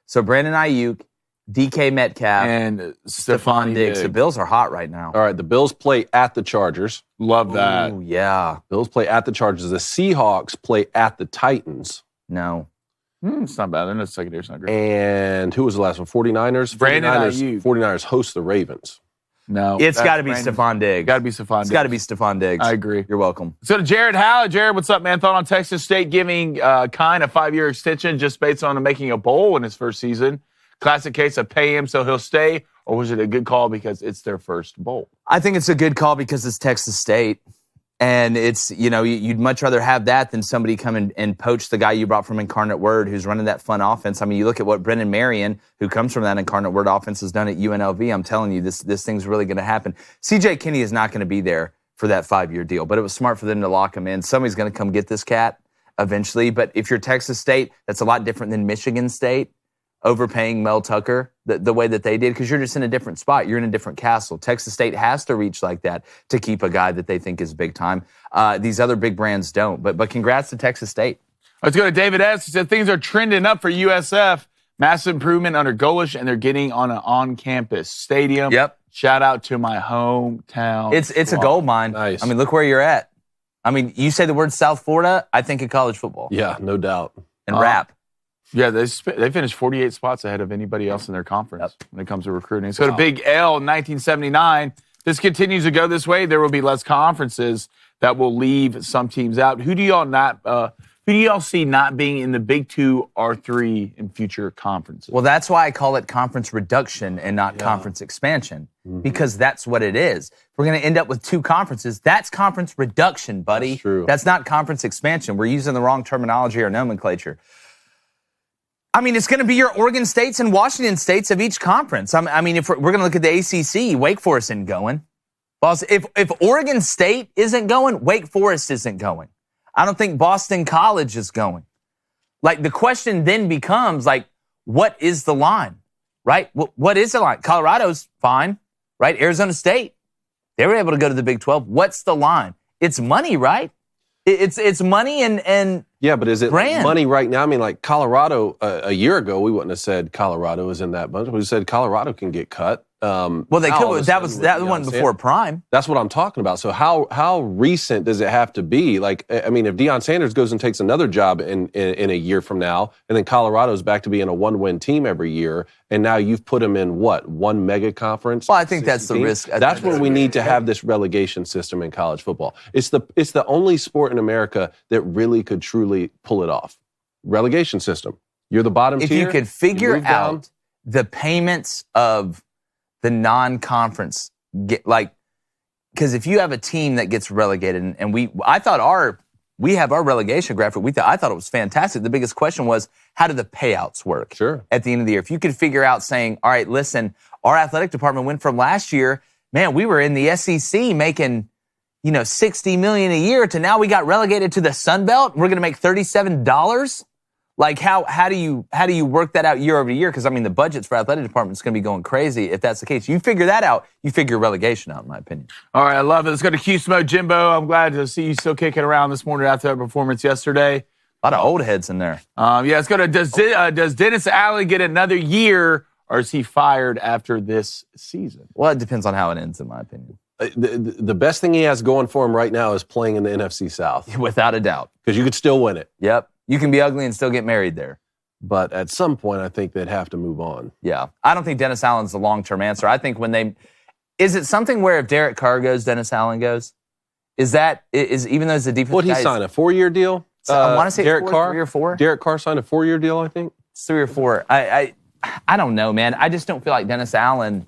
So Brandon Ayuk, DK Metcalf, And Stephon Diggs. The Bills are hot right now. All right, the Bills play at the Chargers. Love that. Oh, yeah. Bills play at the Chargers. The Seahawks play at the Titans. No. It's not bad. They're not secondary. It's not great. And who was the last one? 49ers? Brandon 49ers, Ayuk. 49ers host the Ravens. No. It's that's got to be Brandon. Stephon Diggs. Got to be Stephon It's Diggs. got to be Stephon Diggs. I agree. You're welcome. So to Jared Howard. Jared, what's up, man? Thought on Texas State giving Kine a 5-year extension just based on him making a bowl in his first season. Classic case of pay him so he'll stay, or was it a good call because it's their first bowl? I think it's a good call because it's Texas State. And it's, you'd much rather have that than somebody come and poach the guy you brought from Incarnate Word who's running that fun offense. I mean, you look at what Brendan Marion, who comes from that Incarnate Word offense, has done at UNLV. I'm telling you, this thing's really going to happen. CJ Kinney is not going to be there for that 5-year deal, but it was smart for them to lock him in. Somebody's going to come get this cat eventually. But if you're Texas State, that's a lot different than Michigan State overpaying Mel Tucker the way that they did, because you're just in a different spot. You're in a different castle. Texas State has to reach like that to keep a guy that they think is big time. These other big brands don't. But congrats to Texas State. Let's go to David S. He said things are trending up for USF. Massive improvement under Golish, and they're getting on an on-campus stadium. Yep. Shout out to my hometown. It's a gold mine. Nice. I mean, look where you're at. I mean, you say the word South Florida, I think of college football Yeah, no doubt. and rap. Yeah, they finished 48 spots ahead of anybody else in their conference when it comes to recruiting. So to Big L in 1979. This continues to go this way. There will be less conferences that will leave some teams out. Who do y'all see not being in the Big 2 or 3 in future conferences? Well, that's why I call it conference reduction and not conference expansion, because that's what it is. If we're going to end up with 2 conferences, that's conference reduction, buddy. That's true. That's not conference expansion. We're using the wrong terminology or nomenclature. I mean, it's going to be your Oregon States and Washington States of each conference. I mean, if we're going to look at the ACC, Wake Forest isn't going. Boss, if Oregon State isn't going, Wake Forest isn't going. I don't think Boston College is going. Like, the question then becomes, like, what is the line, right? What is the line? Colorado's fine, right? Arizona State, they were able to go to the Big 12. What's the line? It's money, right? It's money and Yeah, but is it grand. money right now? I mean, like Colorado, a year ago, we wouldn't have said Colorado is in that bunch. We said Colorado can get cut. Well, they could. That one before Prime. That's what I'm talking about. So how recent does it have to be? Like, I mean, if Deion Sanders goes and takes another job in a year from now, and then Colorado's back to being a 1-win team every year, and now you've put them in what, one mega conference? Well, I think that's the risk. That's where we need to have this relegation system in college football. It's the only sport in America that really could truly pull it off. Relegation system. You're the bottom tier. If you could figure out the payments of the non-conference, because if you have a team that gets relegated, and we have our relegation graphic. I thought it was fantastic. The biggest question was, how do the payouts work? Sure. At the end of the year, if you could figure out saying, all right, listen, our athletic department went from last year, man, we were in the SEC making, $60 million a year, to now we got relegated to the Sun Belt. We're going to make $37. Like, how do you work that out year over year? Because, I mean, the budgets for athletic department is going to be going crazy if that's the case. You figure that out, you figure relegation out, in my opinion. All right, I love it. Let's go to Q-Smo. Jimbo, I'm glad to see you still kicking around this morning after that performance yesterday. A lot of old heads in there. Let's go to, does Dennis Allen get another year, or is he fired after this season? Well, it depends on how it ends, in my opinion. The best thing he has going for him right now is playing in the NFC South. Without a doubt. Because you could still win it. Yep. You can be ugly and still get married there. But at some point, I think they'd have to move on. Yeah. I don't think Dennis Allen's the long-term answer. I think is it something where if Derek Carr goes, Dennis Allen goes? Is even though it's a defense What did he sign, a 4-year deal? I want to say Derek Carr? 3 or 4. Derek Carr signed a 4-year deal, I think. It's 3 or 4. I don't know, man. I just don't feel like Dennis Allen,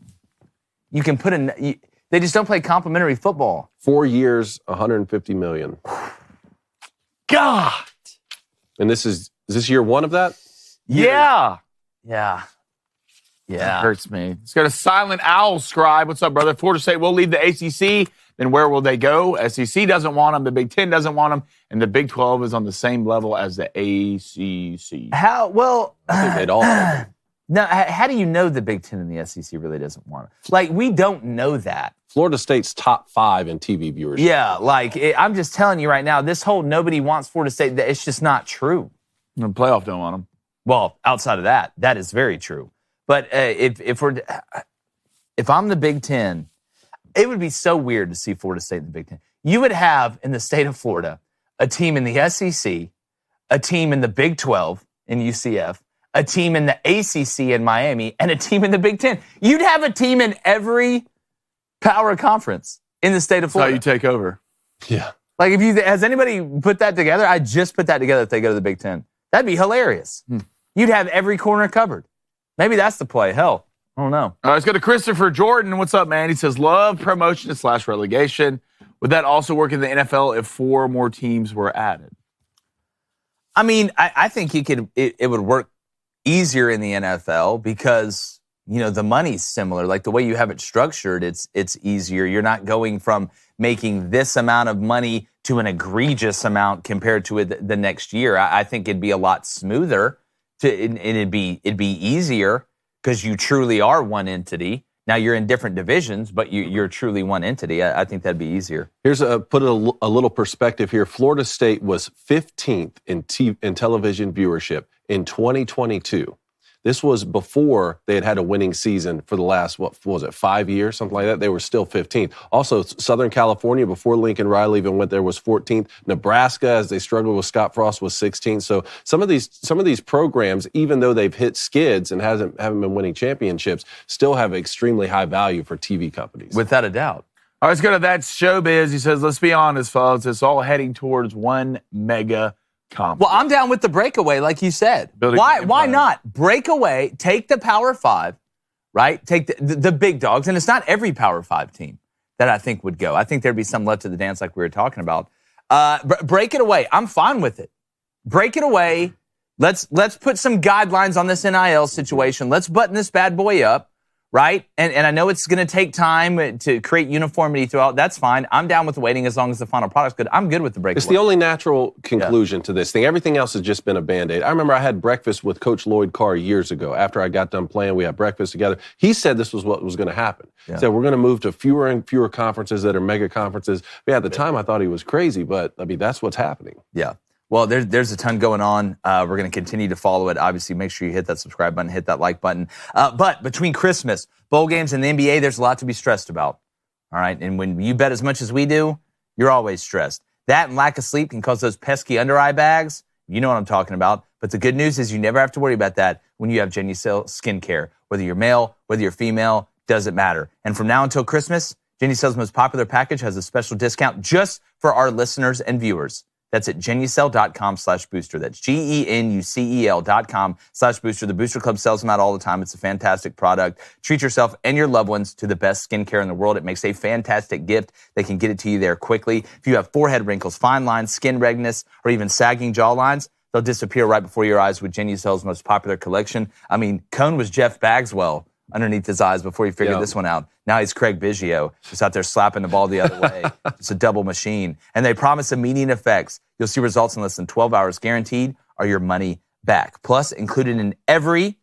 you can put in, they just don't play complimentary football. 4 years, $150 million. God! And is this year one of that? Yeah. Yeah. That hurts me. Let's go to Silent Owl Scribe. What's up, brother? Florida State will leave the ACC. Then where will they go? SEC doesn't want them. The Big Ten doesn't want them. And the Big 12 is on the same level as the ACC. How? Well, I think they'd all. No, how do you know the Big Ten and the SEC really doesn't want them? Like, we don't know that. Florida State's top 5 in TV viewership. Yeah, I'm just telling you right now, this whole nobody wants Florida State, it's just not true. The playoff don't want them. Well, outside of that is very true. But if I'm the Big Ten, it would be so weird to see Florida State in the Big Ten. You would have in the state of Florida a team in the SEC, a team in the Big 12 in UCF, a team in the ACC in Miami, and a team in the Big Ten. You'd have a team in every power conference in the state of Florida. That's how you take over. Yeah. Like, has anybody put that together? I just put that together if they go to the Big Ten. That'd be hilarious. You'd have every corner covered. Maybe that's the play. Hell, I don't know. All right, let's go to Christopher Jordan. What's up, man? He says, love promotion / relegation. Would that also work in the NFL if 4 more teams were added? I mean, I think it would work easier in the NFL because, the money's similar. Like, the way you have it structured, it's easier. You're not going from making this amount of money to an egregious amount compared to the next year. I think it'd be a lot smoother, and it'd be easier because you truly are one entity. Now you're in different divisions, but you're truly one entity. I think that'd be easier. Here's put a little perspective here. Florida State was 15th in television viewership in 2022. This was before they had a winning season for the last, 5 years, something like that. They were still 15th. Also, Southern California, before Lincoln Riley even went there, was 14th. Nebraska, as they struggled with Scott Frost, was 16th. So some of these programs, even though they've hit skids and haven't been winning championships, still have extremely high value for TV companies. Without a doubt. All right, let's go to That's Showbiz. He says, let's be honest, fellas. It's all heading towards one mega conference. Well, I'm down with the breakaway, like you said. Why not? Breakaway, take the Power 5, right? Take the big dogs. And it's not every Power 5 team that I think would go. I think there'd be some left to the dance like we were talking about. Break it away. I'm fine with it. Break it away. Let's put some guidelines on this NIL situation. Let's button this bad boy up. Right? And I know it's going to take time to create uniformity throughout. That's fine. I'm down with waiting as long as the final product's good. I'm good with the breakaway. It's the only natural conclusion to this thing. Everything else has just been a Band-Aid. I remember I had breakfast with Coach Lloyd Carr years ago. After I got done playing, we had breakfast together. He said this was what was going to happen. Yeah. He said we're going to move to fewer and fewer conferences that are mega conferences. Yeah, at the time I thought he was crazy, but I mean, that's what's happening. Yeah. Well, there's a ton going on. We're going to continue to follow it. Obviously, make sure you hit that subscribe button, hit that like button. But between Christmas, bowl games, and the NBA, there's a lot to be stressed about. All right? And when you bet as much as we do, you're always stressed. That and lack of sleep can cause those pesky under-eye bags. You know what I'm talking about. But the good news is you never have to worry about that when you have Genucel skincare. Whether you're male, whether you're female, doesn't matter. And from now until Christmas, Genucel's most popular package has a special discount just for our listeners and viewers. That's at Genucel.com/booster. That's GENUCEL.com/booster. The Booster Club sells them out all the time. It's a fantastic product. Treat yourself and your loved ones to the best skincare in the world. It makes a fantastic gift. They can get it to you there quickly. If you have forehead wrinkles, fine lines, skin redness, or even sagging jawlines, they'll disappear right before your eyes with Genucel's most popular collection. I mean, Cone was Jeff Bagswell underneath his eyes before he figured this one out. Now he's Craig Biggio, just out there slapping the ball the other way. It's a double machine. And they promise immediate effects. You'll see results in less than 12 hours guaranteed, or your money back. Plus, included in every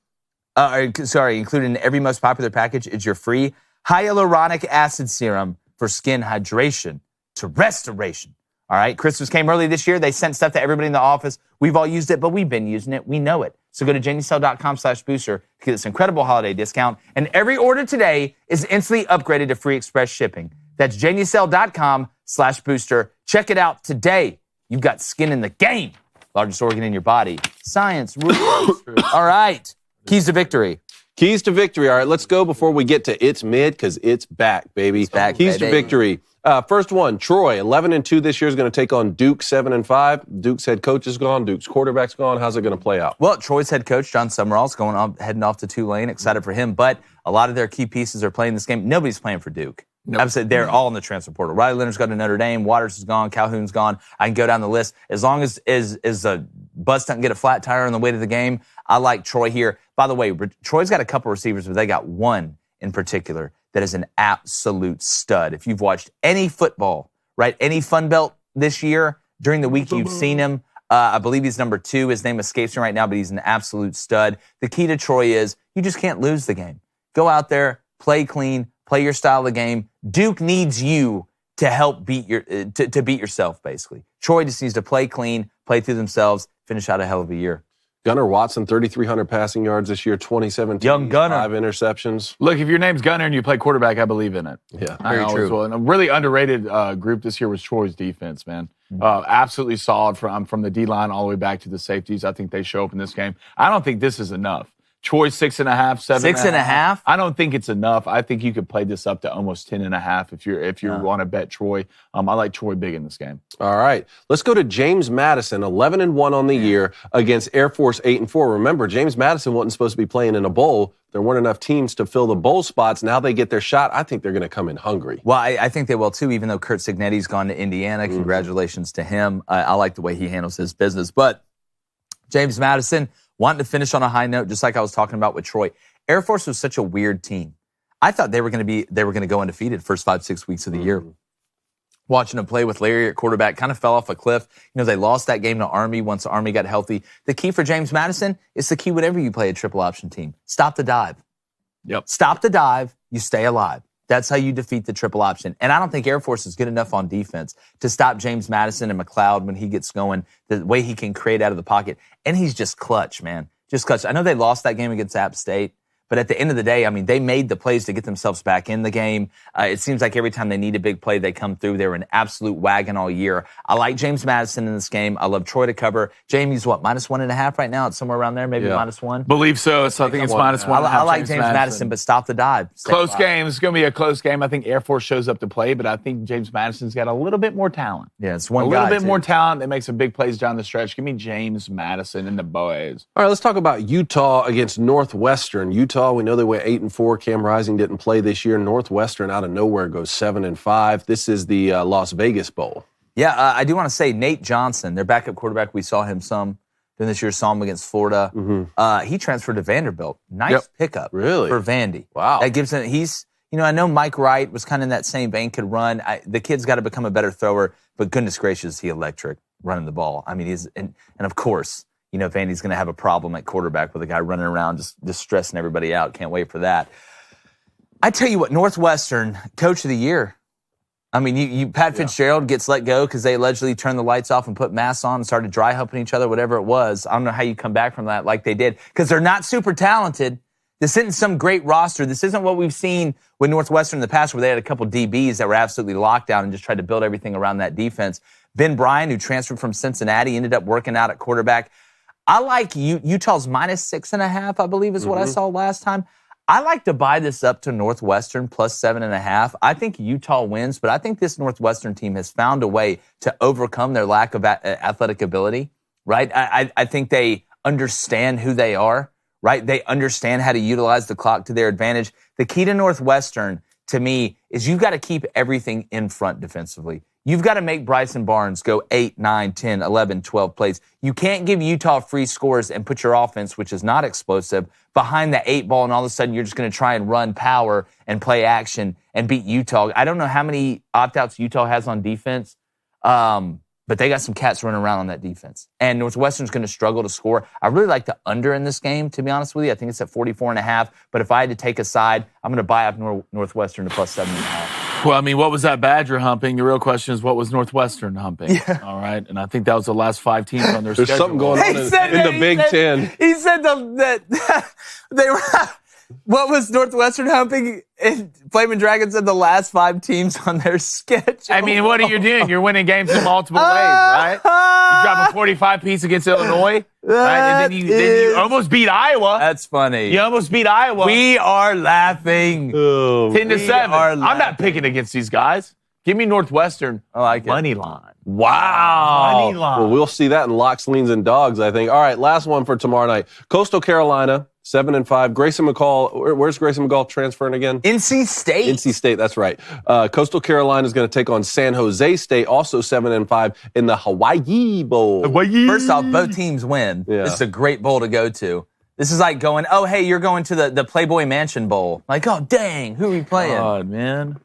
most popular package is your free hyaluronic acid serum for skin hydration to restoration. All right, Christmas came early this year. They sent stuff to everybody in the office. We've all used it, but we've been using it. We know it. So go to Genucel.com/booster to get this incredible holiday discount. And every order today is instantly upgraded to free express shipping. That's Genucel.com/booster. Check it out today. You've got skin in the game. Largest organ in your body. Science rules. All right. Keys to victory. Keys to victory. All right, let's go before we get to It's Mid, because it's back, baby. It's back, Keys to victory. First one, Troy, 11-2 this year, is going to take on Duke, 7-5. Duke's head coach is gone. Duke's quarterback's gone. How's it going to play out? Well, Troy's head coach, John Summerall's heading off to Tulane. Excited for him. But a lot of their key pieces are playing this game. Nobody's playing for Duke. Nope. I would say they're all in the transfer portal. Riley Leonard's got to Notre Dame. Waters is gone. Calhoun's gone. I can go down the list. As long as a bus doesn't get a flat tire on the way to the game, I like Troy here. By the way, Troy's got a couple receivers, but they got one in particular that is an absolute stud. If you've watched any football, right, any Fun Belt this year, during the week you've seen him. I believe he's number 2. His name escapes me right now, but he's an absolute stud. The key to Troy is you just can't lose the game. Go out there, play clean, play your style of game. Duke needs you to help beat yourself, basically. Troy just needs to play clean, play through themselves, finish out a hell of a year. Gunnar Watson, 3,300 passing yards this year, 2017. Young Gunnar. 5 interceptions. Look, if your name's Gunnar and you play quarterback, I believe in it. Yeah, very true. And a really underrated group this year was Troy's defense, man. Absolutely solid from the D-line all the way back to the safeties. I think they show up in this game. I don't think this is enough. Troy 6.5, 7. 6.5? I don't think it's enough. I think you could play this up to almost 10.5 if you want to bet Troy. I like Troy big in this game. All right. Let's go to James Madison, 11-1 on the year against Air Force 8-4. Remember, James Madison wasn't supposed to be playing in a bowl. There weren't enough teams to fill the bowl spots. Now they get their shot. I think they're going to come in hungry. Well, I think they will too, even though Kurt Signetti's gone to Indiana. Congratulations to him. I like the way he handles his business. But James Madison wanting to finish on a high note, just like I was talking about with Troy. Air Force was such a weird team. I thought they were going to go undefeated first 5-6 weeks of the year. Watching them play with Larry at quarterback kind of fell off a cliff. You know, they lost that game to Army once the Army got healthy. The key for James Madison is the key whenever you play a triple option team. Stop the dive. Yep. Stop the dive, you stay alive. That's how you defeat the triple option. And I don't think Air Force is good enough on defense to stop James Madison and McLeod when he gets going, the way he can create out of the pocket. And he's just clutch, man. Just clutch. I know they lost that game against App State, but at the end of the day, I mean, they made the plays to get themselves back in the game. It seems like every time they need a big play, they come through. They're an absolute wagon all year. I like James Madison in this game. I love Troy to cover. Jamie's what, -1.5 right now? It's somewhere around there, maybe -1. Believe so. So I think it's -1.5. I like James Madison, but stop the dive. Close game. It's going to be a close game. I think Air Force shows up to play, but I think James Madison's got a little bit more talent. Yeah, it's one guy. A little bit too. more talent that makes some big plays down the stretch. Give me James Madison and the boys. All right, let's talk about Utah against Northwestern. Utah, we know they went 8-4. Cam Rising didn't play this year. Northwestern out of nowhere goes 7-5. This is the Las Vegas Bowl. Yeah, I do want to say Nate Johnson, their backup quarterback. We saw him some during this year. Saw him against Florida. He transferred to Vanderbilt. Nice pickup, really, for Vandy. Wow, that gives him. I know Mike Wright was kind of in that same vein. Could run. The kid's got to become a better thrower. But goodness gracious, he electric running the ball. I mean, and of course, Vandy's going to have a problem at quarterback with a guy running around just stressing everybody out. Can't wait for that. I tell you what, Northwestern, Coach of the Year. I mean, Pat Fitzgerald gets let go because they allegedly turned the lights off and put masks on and started dry humping each other, whatever it was. I don't know how you come back from that like they did because they're not super talented. This isn't some great roster. This isn't what we've seen with Northwestern in the past where they had a couple DBs that were absolutely locked down and just tried to build everything around that defense. Ben Bryant, who transferred from Cincinnati, ended up working out at quarterback. I like Utah's -6.5, I believe is what I saw last time. I like to buy this up to Northwestern plus 7.5. I think Utah wins, but I think this Northwestern team has found a way to overcome their lack of athletic ability, right? I think they understand who they are, right? They understand how to utilize the clock to their advantage. The key to Northwestern, to me, is you've got to keep everything in front defensively. You've got to make Bryson Barnes go 8, 9, 10, 11, 12 plays. You can't give Utah free scores and put your offense, which is not explosive, behind the 8 ball, and all of a sudden you're just going to try and run power and play action and beat Utah. I don't know how many opt-outs Utah has on defense, but they got some cats running around on that defense. And Northwestern's going to struggle to score. I really like the under in this game, to be honest with you. I think it's at 44.5. But if I had to take a side, I'm going to buy up Northwestern to plus 7.5. Well, I mean, what was that Badger humping? The real question is, what was Northwestern humping? Yeah. All right, and I think that was the last 5 teams on their schedule. There's something going on in the Big Ten. He said that they were. What was Northwestern humping? And Flamin' Dragon said the last 5 teams on their schedule. I mean, what are you doing? You're winning games in multiple ways, right? You drop a 45 piece against Illinois, right? And then you almost beat Iowa. That's funny. You almost beat Iowa. We are laughing. 10-7. I'm not picking against these guys. Give me Northwestern. I like it. Money line. Wow. Money line. Well, we'll see that in locks, leans, and dogs, I think. All right, last one for tomorrow night. Coastal Carolina, 7-5. Grayson McCall, where's Grayson McCall transferring again? NC State. NC State, that's right. Coastal Carolina is going to take on San Jose State, also 7-5, in the Hawaii Bowl. First off, both teams win. Yeah. This is a great bowl to go to. This is like going, oh, hey, you're going to the Playboy Mansion Bowl. Like, oh, dang, who are we playing? God, man.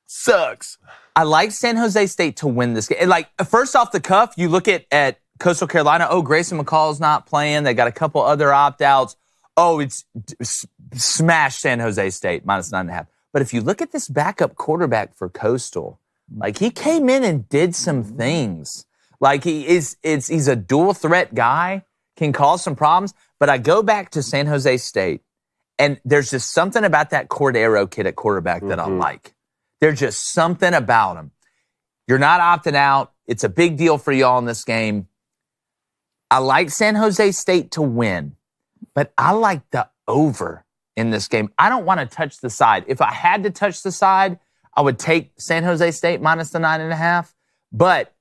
Sucks. I like San Jose State to win this game. Like, first off the cuff, you look at Coastal Carolina. Oh, Grayson McCall's not playing. They got a couple other opt-outs. Oh, it's smash San Jose State, -9.5. But if you look at this backup quarterback for Coastal, like, he came in and did some things. Like, he's a dual threat guy, can cause some problems. But I go back to San Jose State, and there's just something about that Cordero kid at quarterback that I like. There's just something about him. You're not opting out. It's a big deal for y'all in this game. I like San Jose State to win, but I like the over in this game. I don't want to touch the side. If I had to touch the side, I would take San Jose State minus the 9.5. But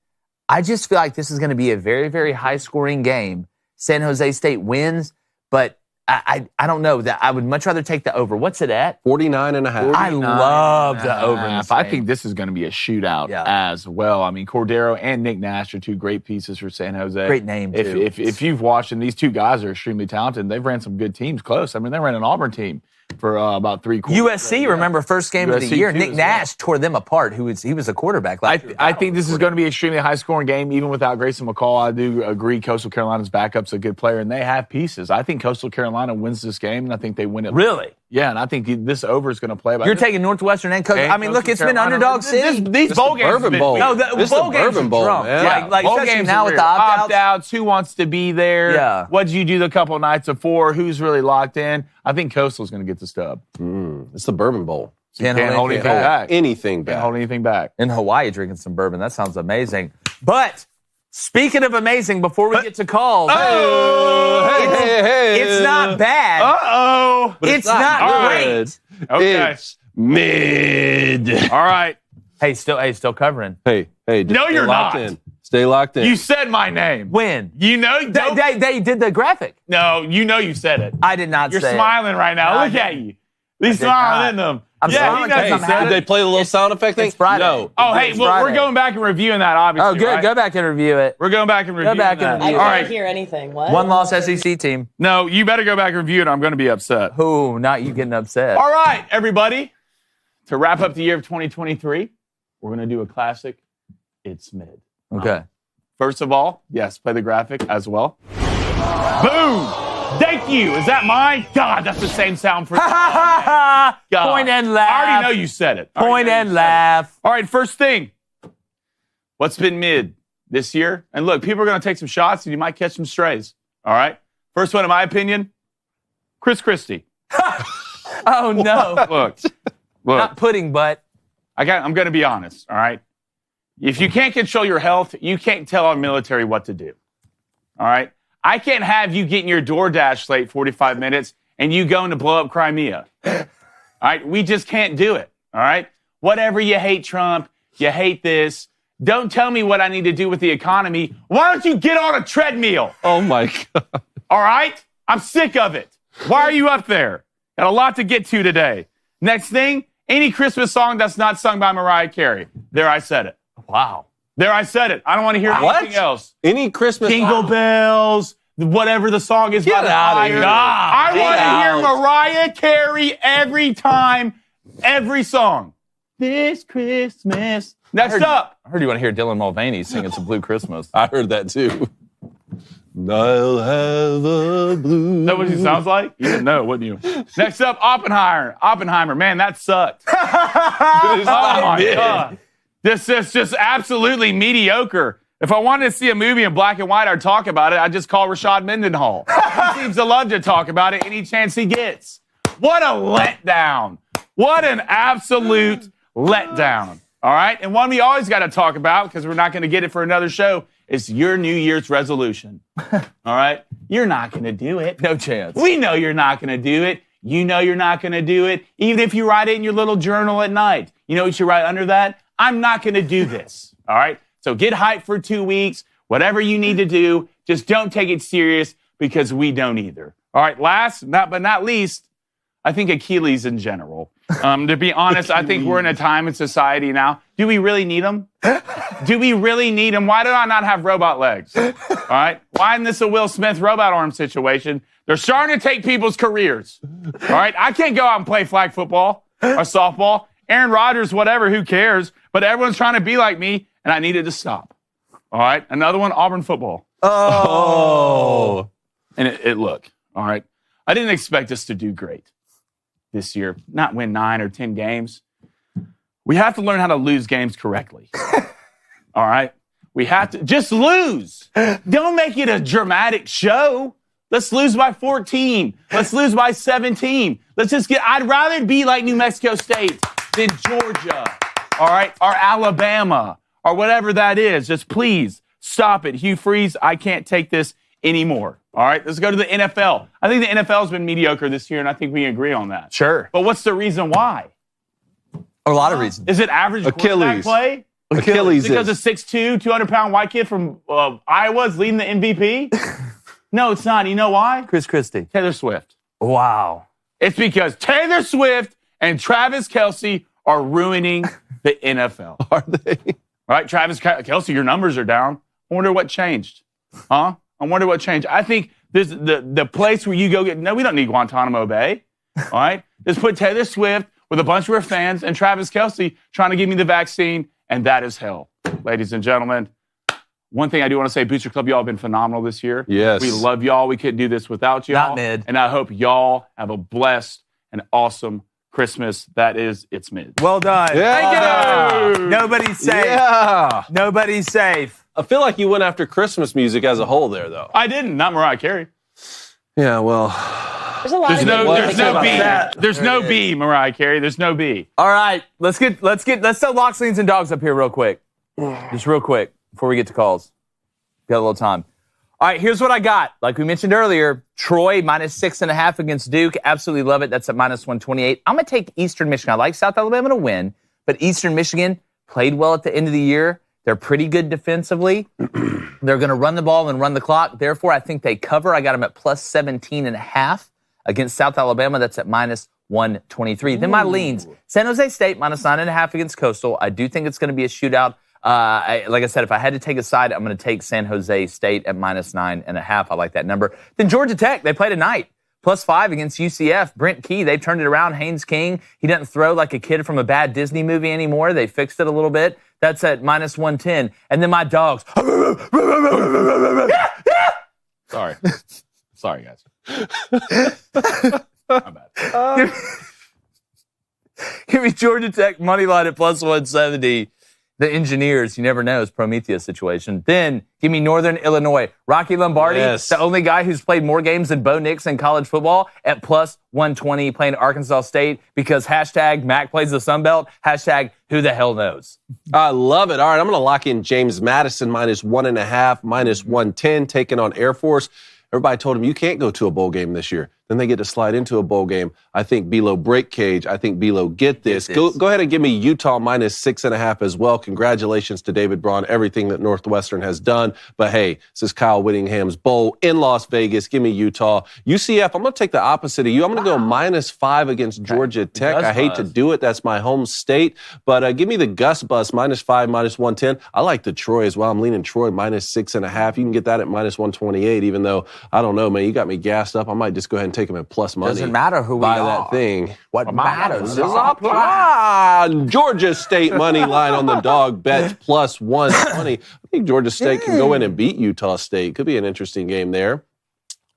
I just feel like this is going to be a very, very high-scoring game. San Jose State wins, but I don't know. That I would much rather take the over. What's it at? 49.5. I love the over in this I game. think this is going to be a shootout as well. I mean, Cordero and Nick Nash are 2 great pieces for San Jose. Great name, too. If you've watched them, these 2 guys are extremely talented. They've ran some good teams close. I mean, they ran an Auburn team for about 3 quarters. USC, remember, first game of the year. too, Nick Nash tore them apart. He was a quarterback last year. I think this is going to be an extremely high-scoring game, even without Grayson McCall. I do agree Coastal Carolina's backup's a good player, and they have pieces. I think Coastal Carolina wins this game, and I think they win it. Really? Yeah, and I think this over is going to play. You're taking Northwestern and Coastal. I mean, look, it's been underdog city. These bowl games have been bowl. No, the bowl games are drunk. Yeah, Like bowl especially games now with the opt-outs. opt-outs. Who wants to be there? Yeah. What'd you do the couple nights before? Who's really locked in? I think Coastal's going to get the stub. It's the Bourbon Bowl. Can't hold anything back. Anything back. Can't hold anything back. In Hawaii, drinking some bourbon. That sounds amazing. But speaking of amazing, before we get to calls, Hey. it's not bad. Uh-oh. It's not great. Okay. It's mid. All right. Hey, still covering. Hey. Just No, stay you're locked not. in. Stay locked in. You said my name. When? You know. They did the graphic. No, you know you said it. I did not You're say smiling right now. No, Look I at you. He's did smiling not. in them. I'm yeah, smiling he knows because you I'm said happy. Did they play the little sound effect thing? It's Friday. No. Oh, hey, It's well, we're Friday. going back and reviewing that, obviously. Oh, good. Right? Go back and review it. We're going back and reviewing back and that. review I it. All can't right. hear anything. What? One loss SEC team. No, you better go back and review it. I'm going to be upset. Who? Not you getting upset. All right, everybody. To wrap up the year of 2023, we're going to do a classic. It's mid. Okay. First of all, yes, play the graphic as well. Boom! Thank you. Is that mine? God, that's the same sound for God. Point and laugh. I already know you said it. Point and laugh. All right, first thing. What's been mid this year? And look, people are going to take some shots and you might catch some strays. All right? First one, in my opinion, Chris Christie. Oh, no. Look. Not pudding, but. I'm going to be honest, all right? If you can't control your health, you can't tell our military what to do. All right? I can't have you getting your DoorDash late 45 minutes and you going to blow up Crimea. All right? We just can't do it. All right? Whatever you hate Trump, you hate this. Don't tell me what I need to do with the economy. Why don't you get on a treadmill? Oh, my God. All right? I'm sick of it. Why are you up there? Got a lot to get to today. Next thing, any Christmas song that's not sung by Mariah Carey. There, I said it. Wow. There, I said it. I don't want to hear anything else. Any Christmas Jingle bells, whatever the song is by the out of choir. here. I Get want to out. hear Mariah Carey every time, every song. This Christmas. Next up. I heard you want to hear Dylan Mulvaney singing some Blue Christmas. I heard that too. I'll have a blue. Is that what he sounds like? You didn't know, wouldn't you? Next up, Oppenheimer. Man, that sucked. Oh, my God. This is just absolutely mediocre. If I wanted to see a movie in black and white, I'd talk about it. I'd just call Rashad Mendenhall. He seems to love to talk about it any chance he gets. What a letdown. What an absolute letdown. All right? And one we always got to talk about, because we're not going to get it for another show, is your New Year's resolution. All right? You're not going to do it. No chance. We know you're not going to do it. You know you're not going to do it. Even if you write it in your little journal at night. You know what you write under that? I'm not going to do this. All right? So get hyped for 2 weeks. Whatever you need to do, just don't take it serious, because we don't either. All right? Last but not least, I think Achilles in general. To be honest, I think we're in a time in society now. Do we really need them? Do we really need them? Why do I not have robot legs? All right? Why isn't this a Will Smith robot arm situation? They're starting to take people's careers. All right? I can't go out and play flag football or softball. Aaron Rodgers, whatever, who cares? But everyone's trying to be like me, and I needed to stop. All right? Another one, Auburn football. Oh. And it look, all right? I didn't expect us to do great this year, not win 9 or 10 games. We have to learn how to lose games correctly. All right? We have to just lose. Don't make it a dramatic show. Let's lose by 14. Let's lose by 17. I'd rather be like New Mexico State than Georgia, all right, or Alabama, or whatever that is. Just please stop it. Hugh Freeze, I can't take this anymore. All right, let's go to the NFL. I think the NFL has been mediocre this year, and I think we agree on that. Sure. But what's the reason why? A lot of reasons. Is it average quarterback Achilles. play? Achilles Because is. a 6'2", 200-pound white kid from Iowa is leading the MVP? No, it's not. You know why? Chris Christie. Taylor Swift. Wow. It's because Taylor Swift and Travis Kelce are ruining the NFL. Are they? All right, Travis Kelce, your numbers are down. I wonder what changed. Huh? I wonder what changed. I think this the place where you go get... No, we don't need Guantanamo Bay. All right? Just put Taylor Swift with a bunch of her fans and Travis Kelce trying to give me the vaccine, and that is hell. Ladies and gentlemen, one thing I do want to say, Booster Club, y'all have been phenomenal this year. Yes. We love y'all. We couldn't do this without y'all. Not mid. And I hope y'all have a blessed and awesome Christmas. That is, it's mid. Well done. Yeah. Thank you. Nobody's safe. Yeah. Nobody's safe. I feel like you went after Christmas music as a whole there, though. I didn't, not Mariah Carey. Yeah, well. There's a lot There's of no B. that. There's no B, Mariah Carey. There's no B. All right. Let's throw locks, leans, and dogs up here real quick. Just real quick before we get to calls. Got a little time. All right, here's what I got. Like we mentioned earlier, Troy -6.5 against Duke. Absolutely love it. That's at -128. I'm going to take Eastern Michigan. I like South Alabama to win, but Eastern Michigan played well at the end of the year. They're pretty good defensively. They're going to run the ball and run the clock. Therefore, I think they cover. I got them at +17.5 against South Alabama. That's at -123. Then my leans. San Jose State -9.5 against Coastal. I do think it's going to be a shootout. Like I said, if I had to take a side, I'm going to take San Jose State at -9.5. I like that number. Then Georgia Tech, they play tonight. +5 against UCF. Brent Key, they've turned it around. Haynes King, he doesn't throw like a kid from a bad Disney movie anymore. They fixed it a little bit. That's at -110. And then my dogs. Sorry. Sorry, guys. My bad. Give me Georgia Tech money line at plus 170. The Engineers, you never know, it's Prometheus situation. Then give me Northern Illinois. Rocky Lombardi, the only guy who's played more games than Bo Nix in college football, at plus 120 playing Arkansas State because hashtag Mac plays the Sun Belt, hashtag who the hell knows. I love it. All right, I'm going to lock in James Madison minus 1.5, minus 110, taking on Air Force. Everybody told him you can't go to a bowl game this year. Then they get to slide into a bowl game. I think Belo break cage. I think Belo get this. Go ahead and give me Utah minus 6.5 as well. Congratulations to David Braun, everything that Northwestern has done. But hey, this is Kyle Whittingham's bowl in Las Vegas. Give me Utah. UCF, I'm going to take the opposite of you. I'm going to go minus 5 against Georgia Tech. I hate to do it. That's my home state. But give me the Gus Bus minus 5, minus 110. I like the Troy as well. I'm leaning Troy minus 6.5. You can get that at minus 128, even though, I don't know, man, you got me gassed up. I might just go ahead and take them at plus money. Doesn't matter who we buy are. That thing. What matters is Georgia State money line on the dog bets plus 120. I think Georgia State can go in and beat Utah State. Could be an interesting game there.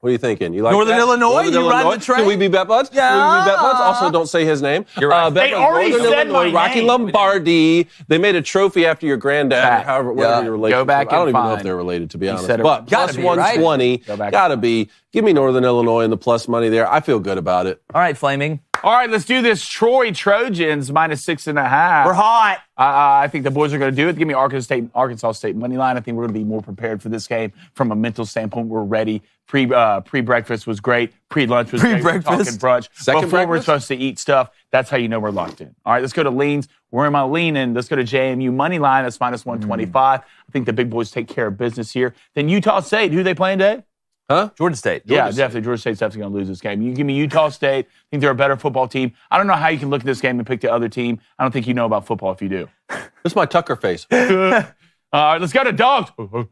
What are you thinking? You like Northern that? Illinois? You ride the train? Can we be bet buds? Yeah. Can we be bet buds? Also, don't say his name. You're right. They already Northern said Illinois, my Rocky name. Lombardi. They made a trophy after your granddad, or however, whatever you're related Go back to. I don't and even know if find. they're related, to be honest. said it But Gotta plus be, 120, right? gotta be. Give me Northern Illinois and the plus money there. I feel good about it. All right, Flaming. All right, let's do this. Troy Trojans minus 6.5. We're hot. I think the boys are going to do it. Give me Arkansas State money line. I think we're going to be more prepared for this game from a mental standpoint. We're ready. Pre-breakfast was great. Pre-lunch was great. We're talking brunch. Before we're supposed to eat stuff, that's how you know we're locked in. All right, let's go to leans. Where am I leaning? Let's go to JMU money line. That's minus 125. I think the big boys take care of business here. Then Utah State. Who they playing today? Huh? Georgia State. Definitely. Georgia State's definitely going to lose this game. You give me Utah State. I think they're a better football team. I don't know how you can look at this game and pick the other team. I don't think you know about football if you do. This is my Tucker face. All right, let's go to dogs. All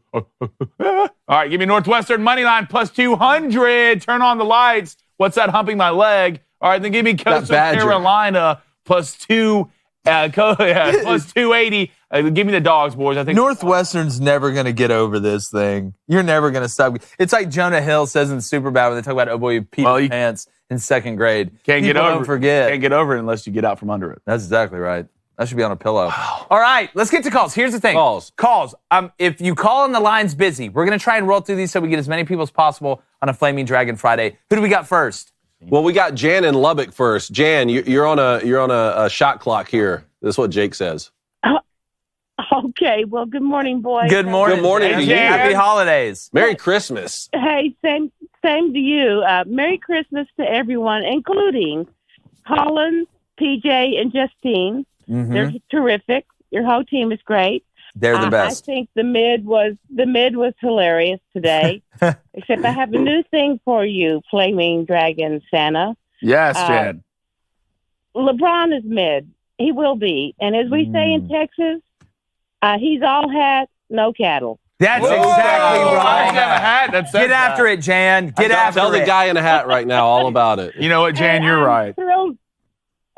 right, give me Northwestern money line plus 200. Turn on the lights. What's that humping my leg? All right, then give me Coastal Carolina plus 280. Give me the dogs, boys. I think Northwestern's never going to get over this thing. You're never going to stop. It's like Jonah Hill says in Superbad when they talk about, oh boy, you peed your pants in second grade. Can't get over. Don't forget. Can't get over it unless you get out from under it. That's exactly right. That should be on a pillow. Wow. All right, let's get to calls. Here's the thing. Calls. If you call and the line's busy, we're going to try and roll through these so we get as many people as possible on a Flaming Dragon Friday. Who do we got first? Well, we got Jan in Lubbock first. Jan, you're on a shot clock here. This is what Jake says. Okay. Well, good morning, boys. Good morning. Good morning to you. Happy holidays. Merry Christmas. Hey, same to you. Merry Christmas to everyone, including Colin, PJ, and Justine. Mm-hmm. They're terrific. Your whole team is great. They're the best. I think the mid was hilarious today. Except I have a new thing for you, Flaming Dragon Santa. Yes, Jan. LeBron is mid. He will be. And as we say in Texas, he's all hat, no cattle. That's exactly right. Have a hat that says Get after it, Jan. Get after Tell it. the guy in a hat right now all about it. You know what, Jan? You're right.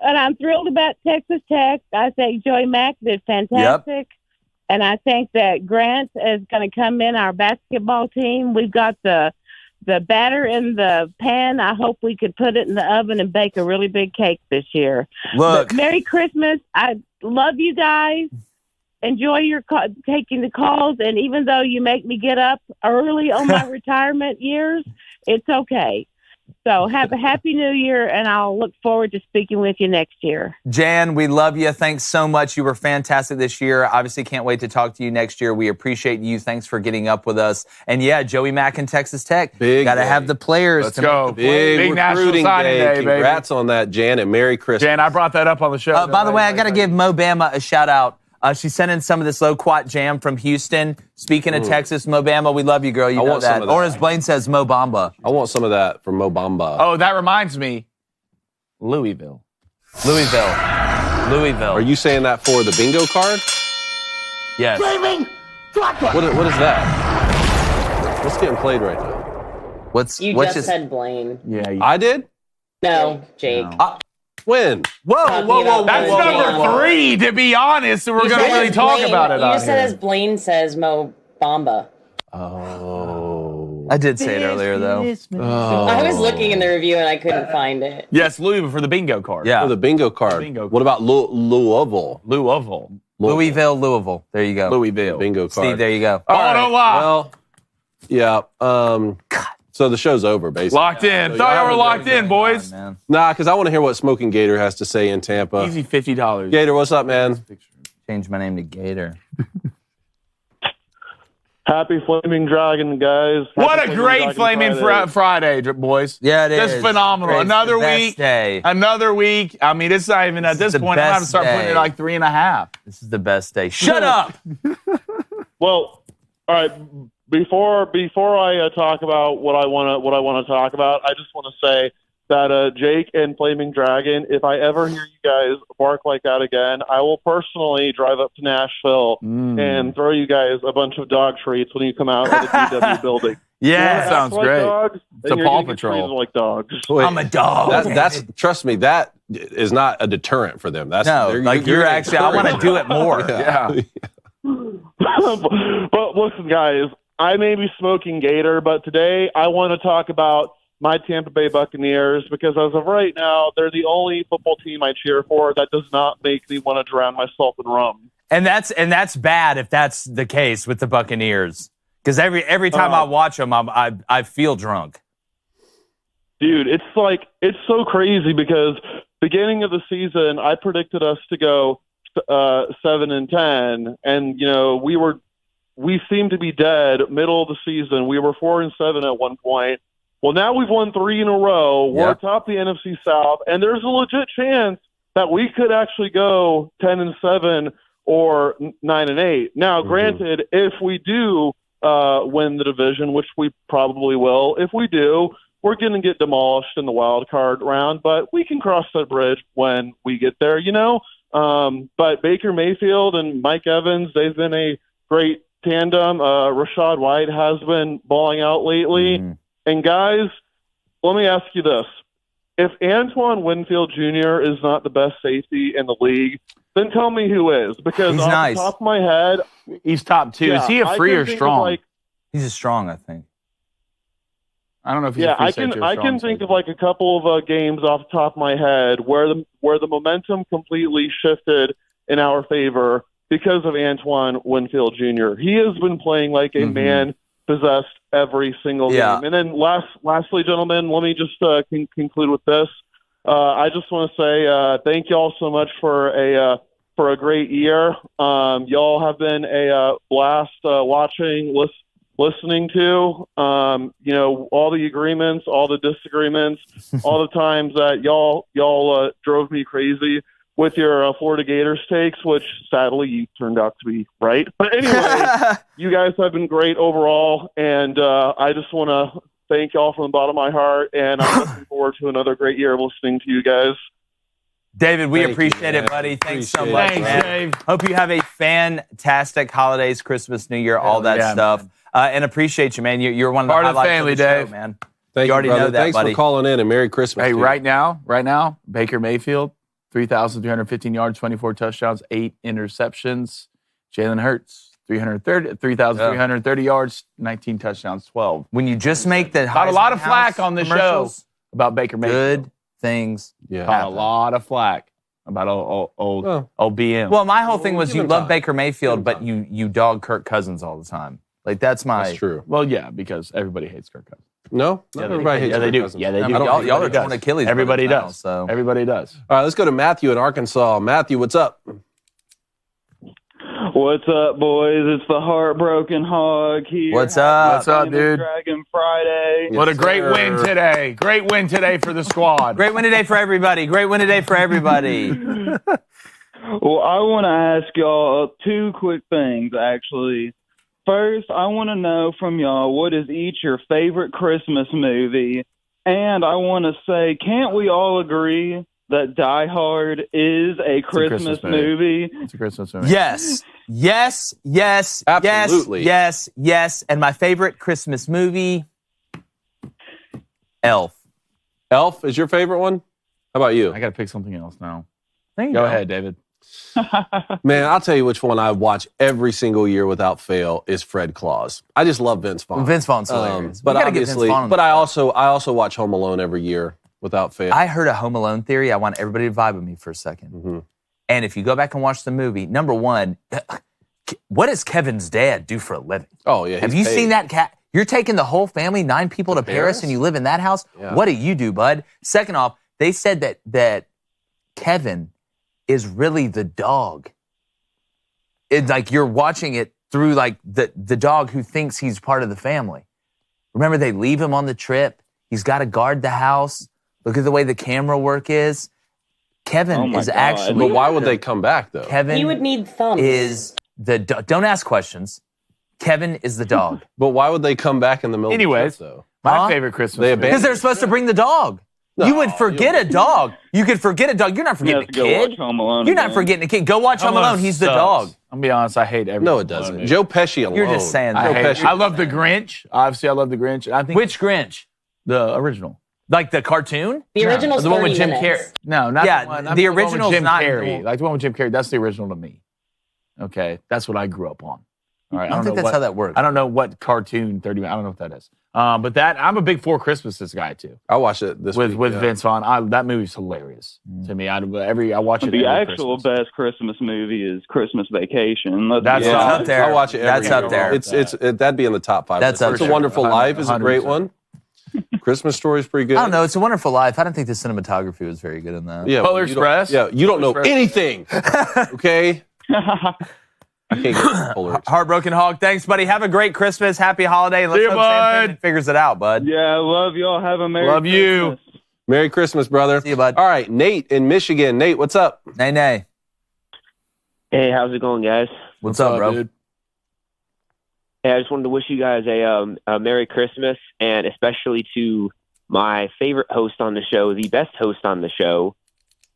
I'm thrilled about Texas Tech. I think Joey Mack did fantastic. Yep. And I think that Grant is going to come in our basketball team. We've got the batter in the pan. I hope we could put it in the oven and bake a really big cake this year. Look. But Merry Christmas. I love you guys. Enjoy your taking the calls. And even though you make me get up early on my retirement years, it's okay. So have a happy new year, and I'll look forward to speaking with you next year. Jan, we love you. Thanks so much. You were fantastic this year. Obviously can't wait to talk to you next year. We appreciate you. Thanks for getting up with us. And yeah, Joey Mack and Texas Tech. Got to have the players. Let's go. Big National Signing Day, baby. Congrats on that, Jan, and Merry Christmas. Jan, I brought that up on the show. By the way, I got to give Mo Bama a shout out. She sent in some of this low-quat jam from Houston. Speaking of Texas, Mo Bama, we love you, girl. You know want that. some of that. Or as Blaine says, Mo Bamba. I want some of that from Mo Bamba. Oh, that reminds me. Louisville. Are you saying that for the bingo card? Yes. Flaming Dragon! What is that? What's getting played right now? You just said Blaine. Yeah. I did? No, Jake. When? Whoa. That's number 3, to be honest. We're going to really talk about it You on just said here. as Blaine says Mo Bamba. Oh. I did say it earlier, though. Oh. I was looking in the review and I couldn't find it. Yes, Louisville for the bingo card. Yeah. Oh, the bingo card. What about Louisville? Louisville. There you go. Louisville. Bingo card. Steve, there you go. All right. Well, yeah. So the show's over, basically. Locked in. So Thought y'all y'all were locked in, boys. Man. Nah, because I want to hear what Smoking Gator has to say in Tampa. Easy $50. Gator, what's up, man? Change my name to Gator. Happy Flaming Dragon, guys. What Happy a great Flaming Flaming Friday, boys. Yeah, it is. Just phenomenal. Great. Another It's the best week. day. Another week. I mean, it's not even at this the point. I'm going to best start putting day. it like 3.5. This is the best day. Shut up! Well, all right. Before I talk about what I want to talk about, I just want to say that Jake and Flaming Dragon, if I ever hear you guys bark like that again, I will personally drive up to Nashville and throw you guys a bunch of dog treats when you come out of the DW building. Yeah, sounds like great. Dogs, It's a you're Paw gonna get Patrol. treated like dogs. Wait, I'm a dog. That's trust me, that is not a deterrent for them. That's No, like you're actually, I want to do it more. Yeah. But listen, guys, I may be Smoking Gator, but today I want to talk about my Tampa Bay Buccaneers because as of right now, they're the only football team I cheer for that does not make me want to drown myself in rum. And that's bad if that's the case with the Buccaneers. Because every time I watch them, I feel drunk. Dude, it's so crazy because beginning of the season, I predicted us to go 7-10, and we seemed to be dead middle of the season. We were 4-7 at one point. Well, now we've won 3 in a row. We're atop the NFC South, and there's a legit chance that we could actually go 10-7 or 9-8. Now, granted, if we do win the division, which we probably will, if we do, we're going to get demolished in the wild card round, but we can cross that bridge when we get there, But Baker Mayfield and Mike Evans, they've been a great tandem. Rashad White has been balling out lately. And guys, let me ask you this. If Antoine Winfield Jr. is not the best safety in the league, then tell me who is. Because He's off nice. the top of my head, He's top 2. Is he a free or strong? He's a strong, I think. I don't know if he's a free safety or strong. I can think of like a couple of games off the top of my head where the momentum completely shifted in our favor because of Antoine Winfield Jr. He has been playing like a man possessed every single game. And then lastly, gentlemen, let me just conclude with this. I just want to say thank you all so much for a great year. Y'all have been a blast watching, listening to. All the agreements, all the disagreements, all the times that y'all drove me crazy with your Florida Gators takes, which sadly you turned out to be right. But anyway, you guys have been great overall, and I just want to thank y'all from the bottom of my heart, and I'm looking forward to another great year of listening to you guys. David, we Thank appreciate you, it, buddy. Thanks so Appreciate much, it. man. Dave. Hope you have a fantastic holidays, Christmas, New Year, all that yeah, stuff. And appreciate you, man. You're one of the Part of the highlights family, of the show, Dave. man. Thank You already brother. know that, Thanks buddy. for calling in, and Merry Christmas. Hey, to you. right now, Baker Mayfield, 3,315 yards, 24 touchdowns, 8 interceptions. Jalen Hurts, 3,330 yards, 19 touchdowns, 12. When you just make the Got a lot of Heisman flack House on the show commercials, about Baker Mayfield. good things. Yeah. Got a lot of flack about old BM. Well, my whole thing was Give you him love time. Baker Mayfield, Give but him you dog Kirk Cousins all the time. Like that's That's true. Well, yeah, because everybody hates Kirk Cousins. No, Yeah, not they- everybody hates yeah, they Kirk do. Cousins. Yeah, they I do. mean, y'all are Everybody torn does. Achilles. Everybody brothers now, does. so Everybody does. All right, let's go to Matthew in Arkansas. Matthew, what's up? What's up, boys? It's the Heartbroken Hog here. What's up? What's up, dude? Dragon Friday. What a Yes, great sir. win today. Great win today for the squad. great win today for everybody. Great win today for everybody. Well, I want to ask y'all 2 quick things, actually. First, I want to know from y'all what is each your favorite Christmas movie? And I want to say, can't we all agree that Die Hard is a Christmas Christmas movie. movie? It's a Christmas movie. Yes. Yes. Yes. Absolutely. Yes. Yes. Yes. And my favorite Christmas movie, Elf. Elf is your favorite one? How about you? I got to pick something else now. There you Go ahead, David. Man, I'll tell you which one I watch every single year without fail is Fred Claus. I just love Vince Vaughn. Vince Vaughn's hilarious. But obviously, I also watch Home Alone every year without fail. I heard a Home Alone theory. I want everybody to vibe with me for a second. Mm-hmm. And if you go back and watch the movie, number one, what does Kevin's dad do for a living? Oh, yeah. Have you seen that cat? You're taking the whole family, 9 people to Paris, and you live in that house? Yeah. What do you do, bud? Second off, they said that Kevin is really the dog. It's like you're watching it through like the dog who thinks he's part of the family. Remember, they leave him on the trip. He's got to guard the house. Look at the way the camera work is. Kevin is actually... But why would they come back, though? Kevin He would need thumbs. is the... Don't ask questions. Kevin is the dog. But why would they come back in the middle Anyways, of the trip, though? my favorite Christmas They movie. Because they're supposed to bring the dog. No, you would forget a dog. You could forget a dog. You're not forgetting a Go kid. watch Home Alone You're not again. forgetting a kid. Go watch Home Alone. He's the sucks. dog. I'm gonna be honest, I hate everything. No, it doesn't. Joe Pesci alone. You're just saying I, that. hate, I love the Grinch. Obviously, I love the Grinch. I think Which Grinch? the original. Like the cartoon? The original's The one with 30 Jim minutes. Carrey. No, not Yeah, the one. the I'm talking about original's with Jim not- Carrey. Like the one with Jim Carrey. That's the original to me. Okay, that's what I grew up on. All right, I don't think know that's how that works. I don't know what cartoon 30 minutes. I don't know what that is. But that I'm a big Four Christmases guy too. I watched it this with week, yeah. Vince Vaughn. That movie's hilarious to me. I watch it. The every actual Christmas. best Christmas movie is Christmas Vacation. That's be honest. up there. I watch it every That's up year. there. That'd be in the top 5. That's up It's a there. Wonderful Life is a great 100%. one. Christmas Story's pretty good. I don't know. It's a Wonderful Life. I don't think the cinematography was very good in that. Yeah, Polar you don't- Express? Yeah, you don't know Express. anything. Okay? I can't get Polar Express. Heartbroken Hog. Thanks, buddy. Have a great Christmas. Happy holiday. Let's See you, hope Sam bud. Pittman figures it out, bud. Yeah, love y'all. Have a Merry Love you. Christmas. Merry Christmas, brother. See you, bud. All right, Nate in Michigan. Nate, what's up? Nay. Hey, how's it going, guys? What's up, bro? dude? Hey, I just wanted to wish you guys a Merry Christmas, and especially to my favorite host on the show, the best host on the show,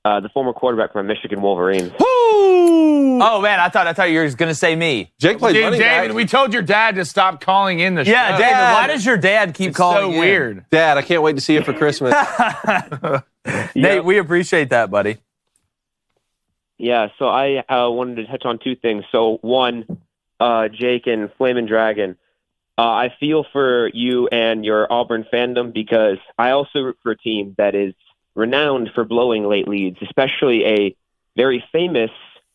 the former quarterback from Michigan Wolverines. Oh, man. I thought you were going to say me. Jake plays running David, back. we told your dad to stop calling in the show. Yeah, David, why does your dad keep It's calling so in? weird. Dad, I can't wait to see you for Christmas. Nate, we appreciate that, buddy. Yeah, so I wanted to touch on two things. So, one, Jake and Flamin' Dragon, I feel for you and your Auburn fandom because I also root for a team that is renowned for blowing late leads, especially a very famous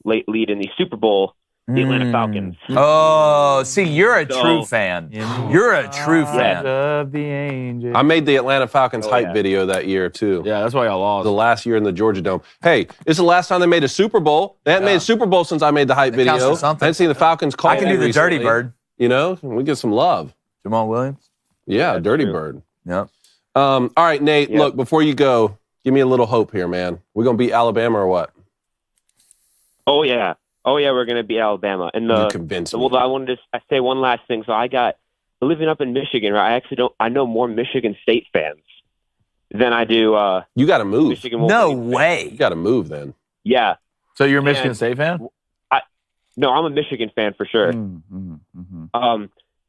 late lead in the Super Bowl, the Atlanta Falcons. Oh, see, you're a So- true fan. You're a true fan. Of the angel. I made the Atlanta Falcons Oh, hype yeah. video that year, too. Yeah, that's why y'all lost. The last year in the Georgia Dome. Hey, it's the last time they made a Super Bowl. They hadn't made a Super Bowl since I made the hype That counts video. for something. I hadn't seen the Falcons call I can do the recently. dirty bird. You know, we get some love. Jamal Williams. Yeah, That's dirty true. bird. Yep. All right, Nate, Yep. look, before you go, give me a little hope here, man. We're going to beat Alabama or what? Oh, yeah. We're going to beat Alabama. And You convinced me. well, I wanted to say one last thing. So I got living up in Michigan, right? I know more Michigan State fans than I do You got to move. Michigan No Wolverines. way. You got to move then. Yeah. So you're a Michigan And- State fan? No, I'm a Michigan fan for sure. Mm-hmm.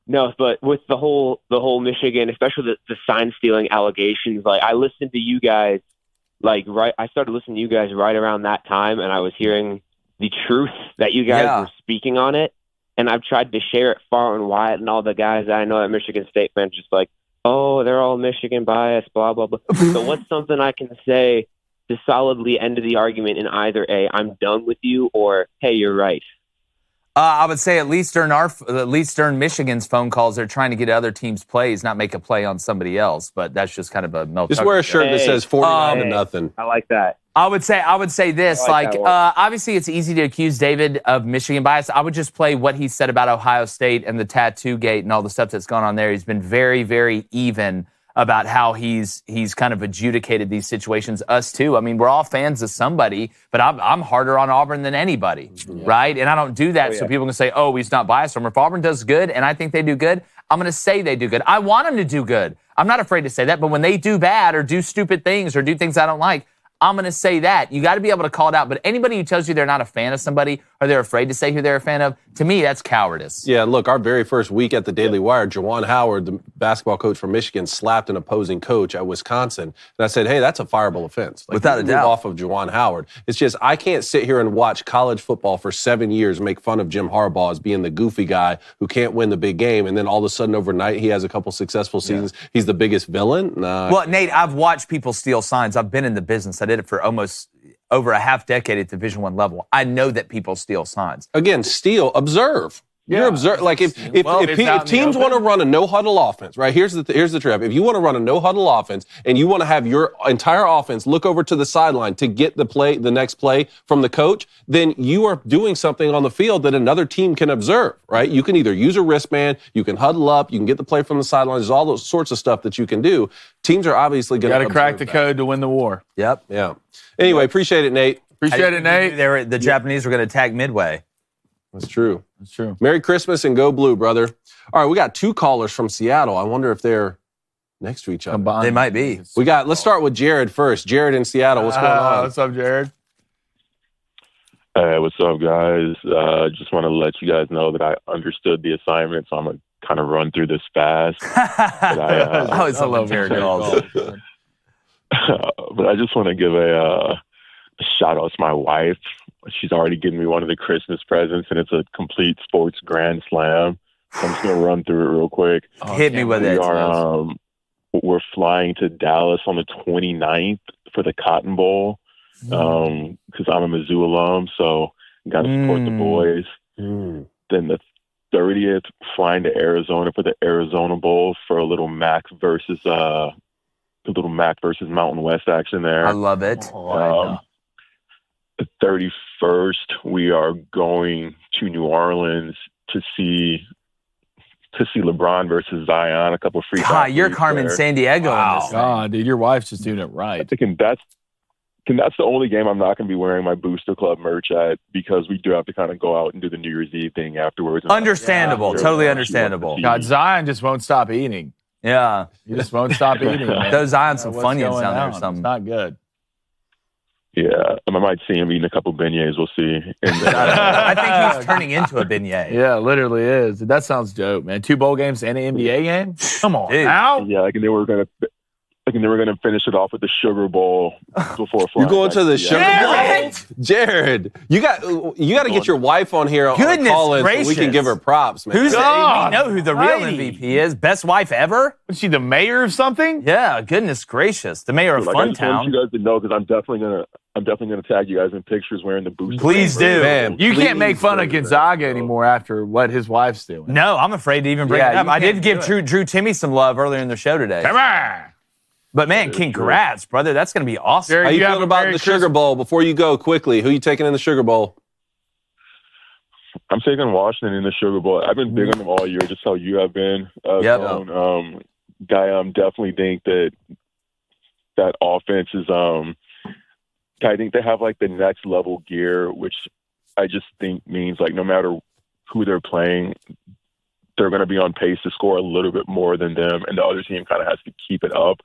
No, but with the whole Michigan, especially the sign stealing allegations, like I listened to you guys, I started listening to you guys right around that time, and I was hearing the truth that you guys Yeah. were speaking on it, and I've tried to share it far and wide, and all the guys that I know at Michigan State fans just like, oh, they're all Michigan biased, blah blah blah. So what's something I can say to solidly end the argument in either a I'm done with you or hey, you're right? I would say at least during Michigan's phone calls, they're trying to get other teams' plays, not make a play on somebody else. But that's just kind of a Mel Just Tucker wear a joke. shirt that Hey. says 49 to Hey. nothing. I like that. I would say this, I like that one. obviously it's easy to accuse David of Michigan bias. I would just play what he said about Ohio State and the tattoo gate and all the stuff that's gone on there. He's been very, very even about how he's kind of adjudicated these situations. Us too. I mean, we're all fans of somebody, but I'm harder on Auburn than anybody, right? And I don't do that so people can say, oh, he's not biased from. If Auburn does good and I think they do good, I'm going to say they do good. I want them to do good. I'm not afraid to say that, but when they do bad or do stupid things or do things I don't like, I'm going to say that. You got to be able to call it out. But anybody who tells you they're not a fan of somebody or they're afraid to say who they're a fan of, to me, that's cowardice. Yeah, look, our very first week at the Daily Wire, Juwan Howard, the basketball coach from Michigan, slapped an opposing coach at Wisconsin. And I said, hey, that's a fireable offense. Like, without a doubt. Off of Juwan Howard. It's just, I can't sit here and watch college football for 7 years, make fun of Jim Harbaugh as being the goofy guy who can't win the big game. And then all of a sudden overnight, he has a couple successful seasons. Yeah. He's the biggest villain. Nah. Well, Nate, I've watched people steal signs. I've been in the business. I did it for almost over a half decade at Division I level. I know that people steal signs. Again, steal, observe. Yeah. You're observe. Like if teams want to run a no huddle offense, right? Here's the trap. If you want to run a no huddle offense and you want to have your entire offense look over to the sideline to get the next play from the coach, then you are doing something on the field that another team can observe, right? You can either use a wristband, you can huddle up, you can get the play from the sideline. There's all those sorts of stuff that you can do. Teams are obviously going to got to crack the code to win the war. Yep. Yeah. Anyway, appreciate it, Nate. Appreciate it, Nate. The Japanese were going to attack Midway. That's true. That's true. Merry Christmas and go blue, brother. All right, we got 2 callers from Seattle. I wonder if they're next to each other. Combined. They might be. Let's start with Jared first. Jared in Seattle, what's going on? What's up, Jared? Hey, what's up, guys? Just want to let you guys know that I understood the assignment, so I'm going to kind of run through this fast. I always love Jared calls. But I just want to give a shout out to my wife. She's already given me one of the Christmas presents, and it's a complete sports grand slam. So I'm just going to run through it real quick. Hit me with it. We're flying to Dallas on the 29th for the Cotton Bowl because I'm a Mizzou alum, so got to support the boys. Then the 30th, flying to Arizona for the Arizona Bowl for a little MAC versus Mountain West action there. I love it. The 31st, we are going to New Orleans to see LeBron versus Zion. A couple free. God, you're Carmen Sandiego. Wow, God, dude, your wife's just doing it right. I think that's the only game I'm not going to be wearing my Booster Club merch at because we do have to kind of go out and do the New Year's Eve thing afterwards. Understandable, totally understandable. God, Zion just won't stop eating. Yeah, he just won't stop eating. Man. Those Zion some Funyuns down there or something. It's not good. Yeah, I might see him eating a couple beignets. We'll see. I think he's turning into a beignet. Yeah, literally is. That sounds dope, man. 2 bowl games and an NBA game. Come on, now. Yeah, they were gonna finish it off with the Sugar Bowl before flying. You're going to the Sugar Bowl, Jared. You got to get your wife on here. Goodness on gracious, so we can give her props, man. We know who the real MVP is. Best wife ever. Was she the mayor of something? Yeah. Goodness gracious, the mayor of Funtown. I just want you guys to know because I'm definitely gonna tag you guys in pictures wearing the Booster. Please do. Man, you can't make fun of Gonzaga anymore after what his wife's doing. No, I'm afraid to even bring it up. I did give Drew Timmy some love earlier in the show today. Come on. But man, congrats, brother. That's going to be awesome. Jared, how you feeling about the Sugar Bowl? Before you go, quickly, who you taking in the Sugar Bowl? I'm taking Washington in the Sugar Bowl. I've been big on them all year, just how you have been. Definitely think that offense is. I think they have like the next level gear, which I just think means like no matter who they're playing, they're going to be on pace to score a little bit more than them, and the other team kind of has to keep it up.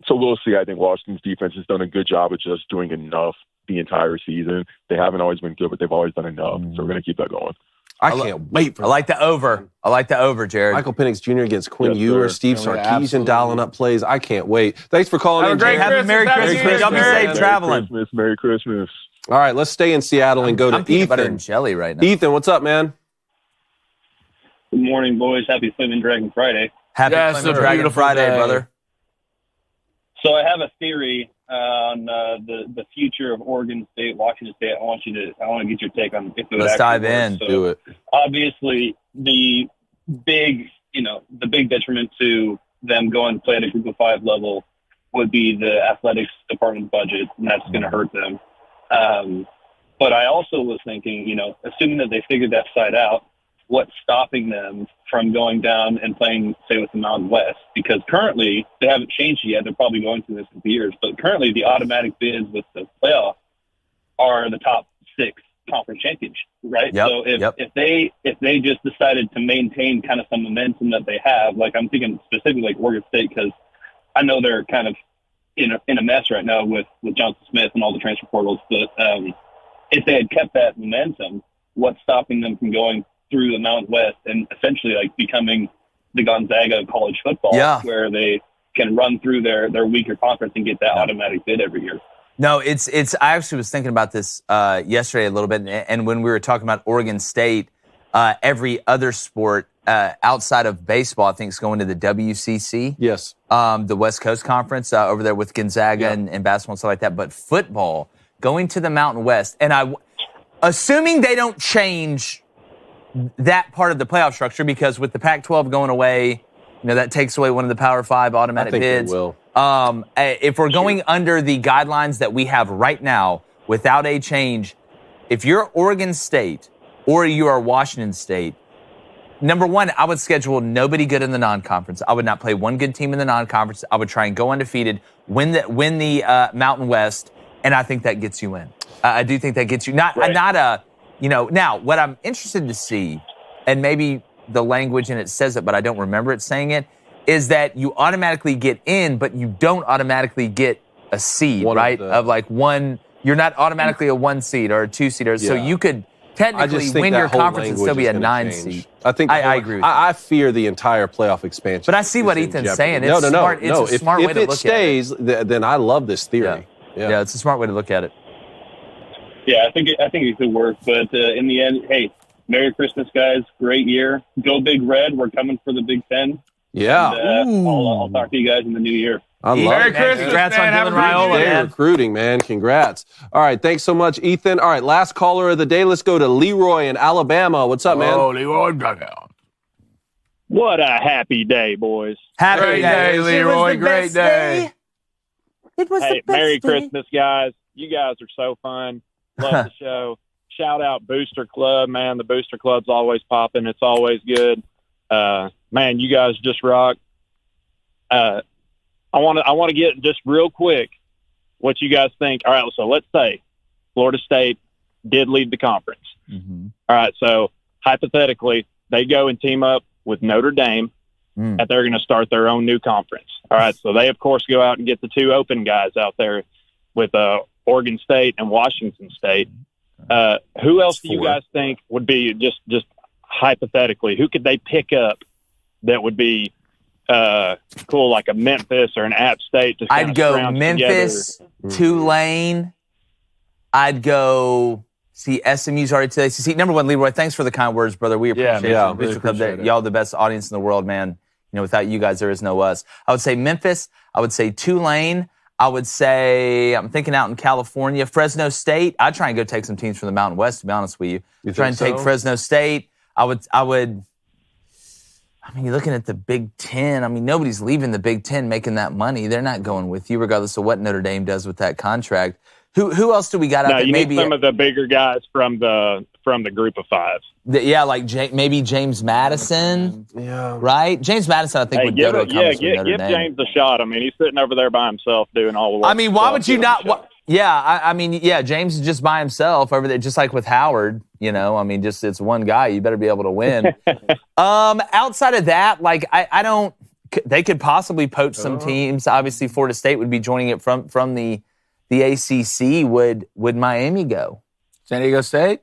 So we'll see. I think Washington's defense has done a good job of just doing enough the entire season. They haven't always been good, but they've always done enough. So we're going to keep that going. I can't wait for I like the over. I like the over, Jared. Michael Penix Jr. against Quinn Ewer, Steve Sarkisian dialing up plays. I can't wait. Thanks for calling in, Jared. Have a Merry Christmas. Y'all be safe traveling. Merry Christmas. All right, let's stay in Seattle and go to peanut butter Ethan. and jelly right now. Ethan, what's up, man? Good morning, boys. Happy Flaming Dragon Friday. Happy Flaming Dragon Friday, brother. So I have a theory on the future of Oregon State, Washington State. I want to get your take on if it would Let's dive in. So do it. Obviously, the big detriment to them going to play at a Group of 5 level would be the athletics department budget, and that's going to hurt them. But I also was thinking, assuming that they figured that side out, what's stopping them from going down and playing, say, with the Mountain West? Because currently, they haven't changed yet. They're probably going through this in years. But currently, the automatic bids with the playoff are the top 6 conference champions, right? Yep, so if they just decided to maintain kind of some momentum that they have, like I'm thinking specifically like Oregon State, because I know they're kind of in a mess right now with Johnson Smith and all the transfer portals. But if they had kept that momentum, what's stopping them from going through the Mountain West and essentially like becoming the Gonzaga of college football, where they can run through their weaker conference and get that automatic bid every year? No, it's. I actually was thinking about this yesterday a little bit, and when we were talking about Oregon State, every other sport outside of baseball, I think, is going to the WCC. Yes. The West Coast Conference over there with Gonzaga and basketball and stuff like that. But football going to the Mountain West, and assuming they don't change that part of the playoff structure, because with the Pac-12 going away, that takes away one of the Power 5 automatic bids. They will. If we're going under the guidelines that we have right now without a change, if you're Oregon State or you are Washington State, number one, I would schedule nobody good in the non-conference. I would not play one good team in the non-conference. I would try and go undefeated, win the Mountain West, and I think that gets you in. I do think that gets you. Now, what I'm interested to see, and maybe the language and it says it, but I don't remember it saying it, is that you automatically get in, but you don't automatically get a seed, right? Of like one, you're not automatically a 1 seed or a 2 seed, so you could technically win your conference and still be a 9 seed. I agree with you. I fear the entire playoff expansion. But I see what Ethan's saying. It's smart. It's a smart way to look at it. If it stays, then I love this theory. Yeah, it's a smart way to look at it. Yeah, I think it could work. But in the end, hey, Merry Christmas, guys. Great year. Go Big Red. We're coming for the Big Ten. Yeah. And, I'll talk to you guys in the new year. I love Merry Christmas, Congrats man. on Dylan Raiola, man. Recruiting, man. Congrats. All right, thanks so much, Ethan. All right, last caller of the day. Let's go to Leroy in Alabama. What's up, man? Oh, Leroy. What a happy day, boys. Happy day, Leroy. Great day. It was Hey, Merry Christmas, guys. You guys are so fun. Love the show. Shout out Booster Club, man. The Booster Club's always popping. It's always good. Man, you guys just rock. I want to get just real quick what you guys think. All right, so let's say Florida State did lead the conference. Mm-hmm. All right, so hypothetically, they go and team up with Notre Dame, and they're going to start their own new conference. All right, so they, of course, go out and get the 2 open guys out there with Oregon State and Washington State. Who else do you guys think would be, just hypothetically, who could they pick up that would be cool, like a Memphis or an App State? I'd go Memphis, Tulane. I'd go, SMU's already to the ACC. Number one, Leroy, thanks for the kind words, brother. We appreciate it. Really appreciate it. Y'all the best audience in the world, man. Without you guys, there is no us. I would say Memphis. I would say Tulane. I would say, I'm thinking out in California, Fresno State. I'd try and go take some teams from the Mountain West, to be honest with you. Try and take Fresno State. I would. You're looking at the Big Ten. Nobody's leaving the Big Ten making that money. They're not going with you, regardless of what Notre Dame does with that contract. Who else do we got out there? You need some of the bigger guys from the group of 5. Maybe James Madison. Yeah. Right? James Madison, I think, would go to a conference with Notre give Dame. James a shot. He's sitting over there by himself doing all the work. Why would you not? James is just by himself over there, just like with Howard. Just it's one guy. You better be able to win. Outside of that, I don't. They could possibly poach some teams. Obviously, Florida State would be joining it from the ACC. Would Miami go? San Diego State?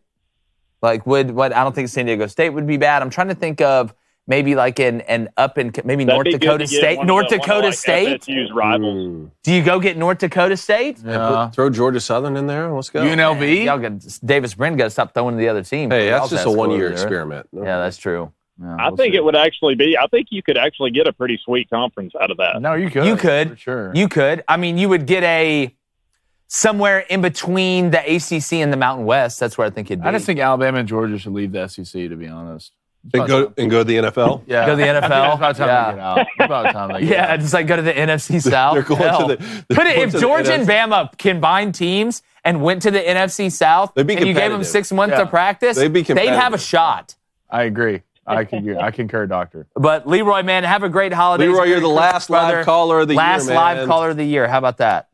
I don't think San Diego State would be bad. I'm trying to think of maybe like an up in maybe North Dakota State. North Dakota State. FSU's rivals. Do you go get North Dakota State? Yeah. Throw Georgia Southern in there. Let's go. UNLV. Y'all got Davis Brin got to stop throwing to the other team. Hey, that's just a 1-year experiment. Yeah, that's true. Yeah, I think it would actually be. I think you could actually get a pretty sweet conference out of that. No, you could. You could. For sure. You could. You would get somewhere in between the ACC and the Mountain West. That's where I think it'd be. I just think Alabama and Georgia should leave the SEC, to be honest. And go to the NFL? Yeah. Go to the NFL? It's about time to get out. It's about time to get out. Just go to the NFC South. They're going if Georgia and Bama combined teams and went to the NFC South and you gave them 6 months to practice, they'd have a shot. I agree. I concur, Doctor. But Leroy, man, have a great holiday. Leroy, you're the last live caller of the year, man. Last live caller of the year. How about that?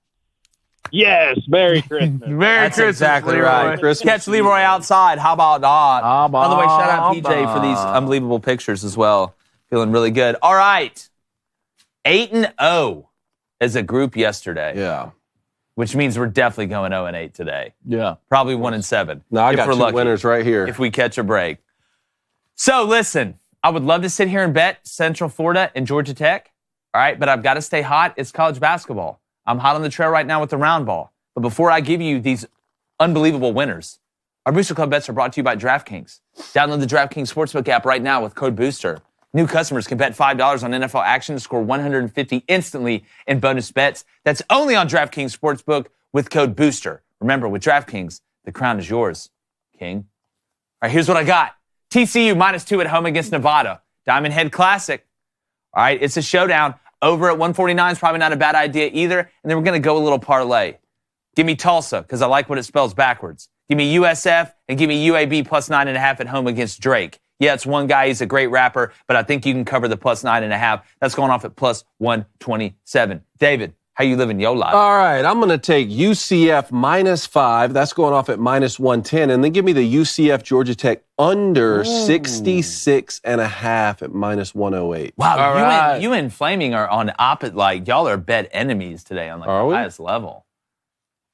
Yes, Merry Christmas. That's exactly right. Catch Leroy outside. How about that? By the way, shout out PJ for these unbelievable pictures as well. Feeling really good. All right. 8-0 as a group yesterday. Yeah. Which means we're definitely going 0-8 today. Yeah. Probably 1-7. No, I got 2 lucky, winners right here. if we catch a break. So listen, I would love to sit here and bet Central Florida and Georgia Tech. All right, but I've got to stay hot. It's college basketball. I'm hot on the trail right now with the round ball. But before I give you these unbelievable winners, our Booster Club bets are brought to you by DraftKings. Download the DraftKings Sportsbook app right now with code BOOSTER. New customers can bet $5 on NFL action to score $150 instantly in bonus bets. That's only on DraftKings Sportsbook with code BOOSTER. Remember, with DraftKings, the crown is yours, King. All right, here's what I got. TCU -2 at home against Nevada. Diamond Head Classic. All right, it's a showdown. Over at 149 is probably not a bad idea either. And then we're going to go a little parlay. Give me Tulsa, because I like what it spells backwards. Give me USF, and give me UAB +9.5 at home against Drake. Yeah, it's one guy. He's a great rapper, but I think you can cover the +9.5. That's going off at +127. David, how you living your life? All right, I'm going to take UCF -5. That's going off at -110. And then give me the UCF Georgia Tech under 66.5 at -108. Wow, you and Flaming are on y'all are bet enemies today on the highest level.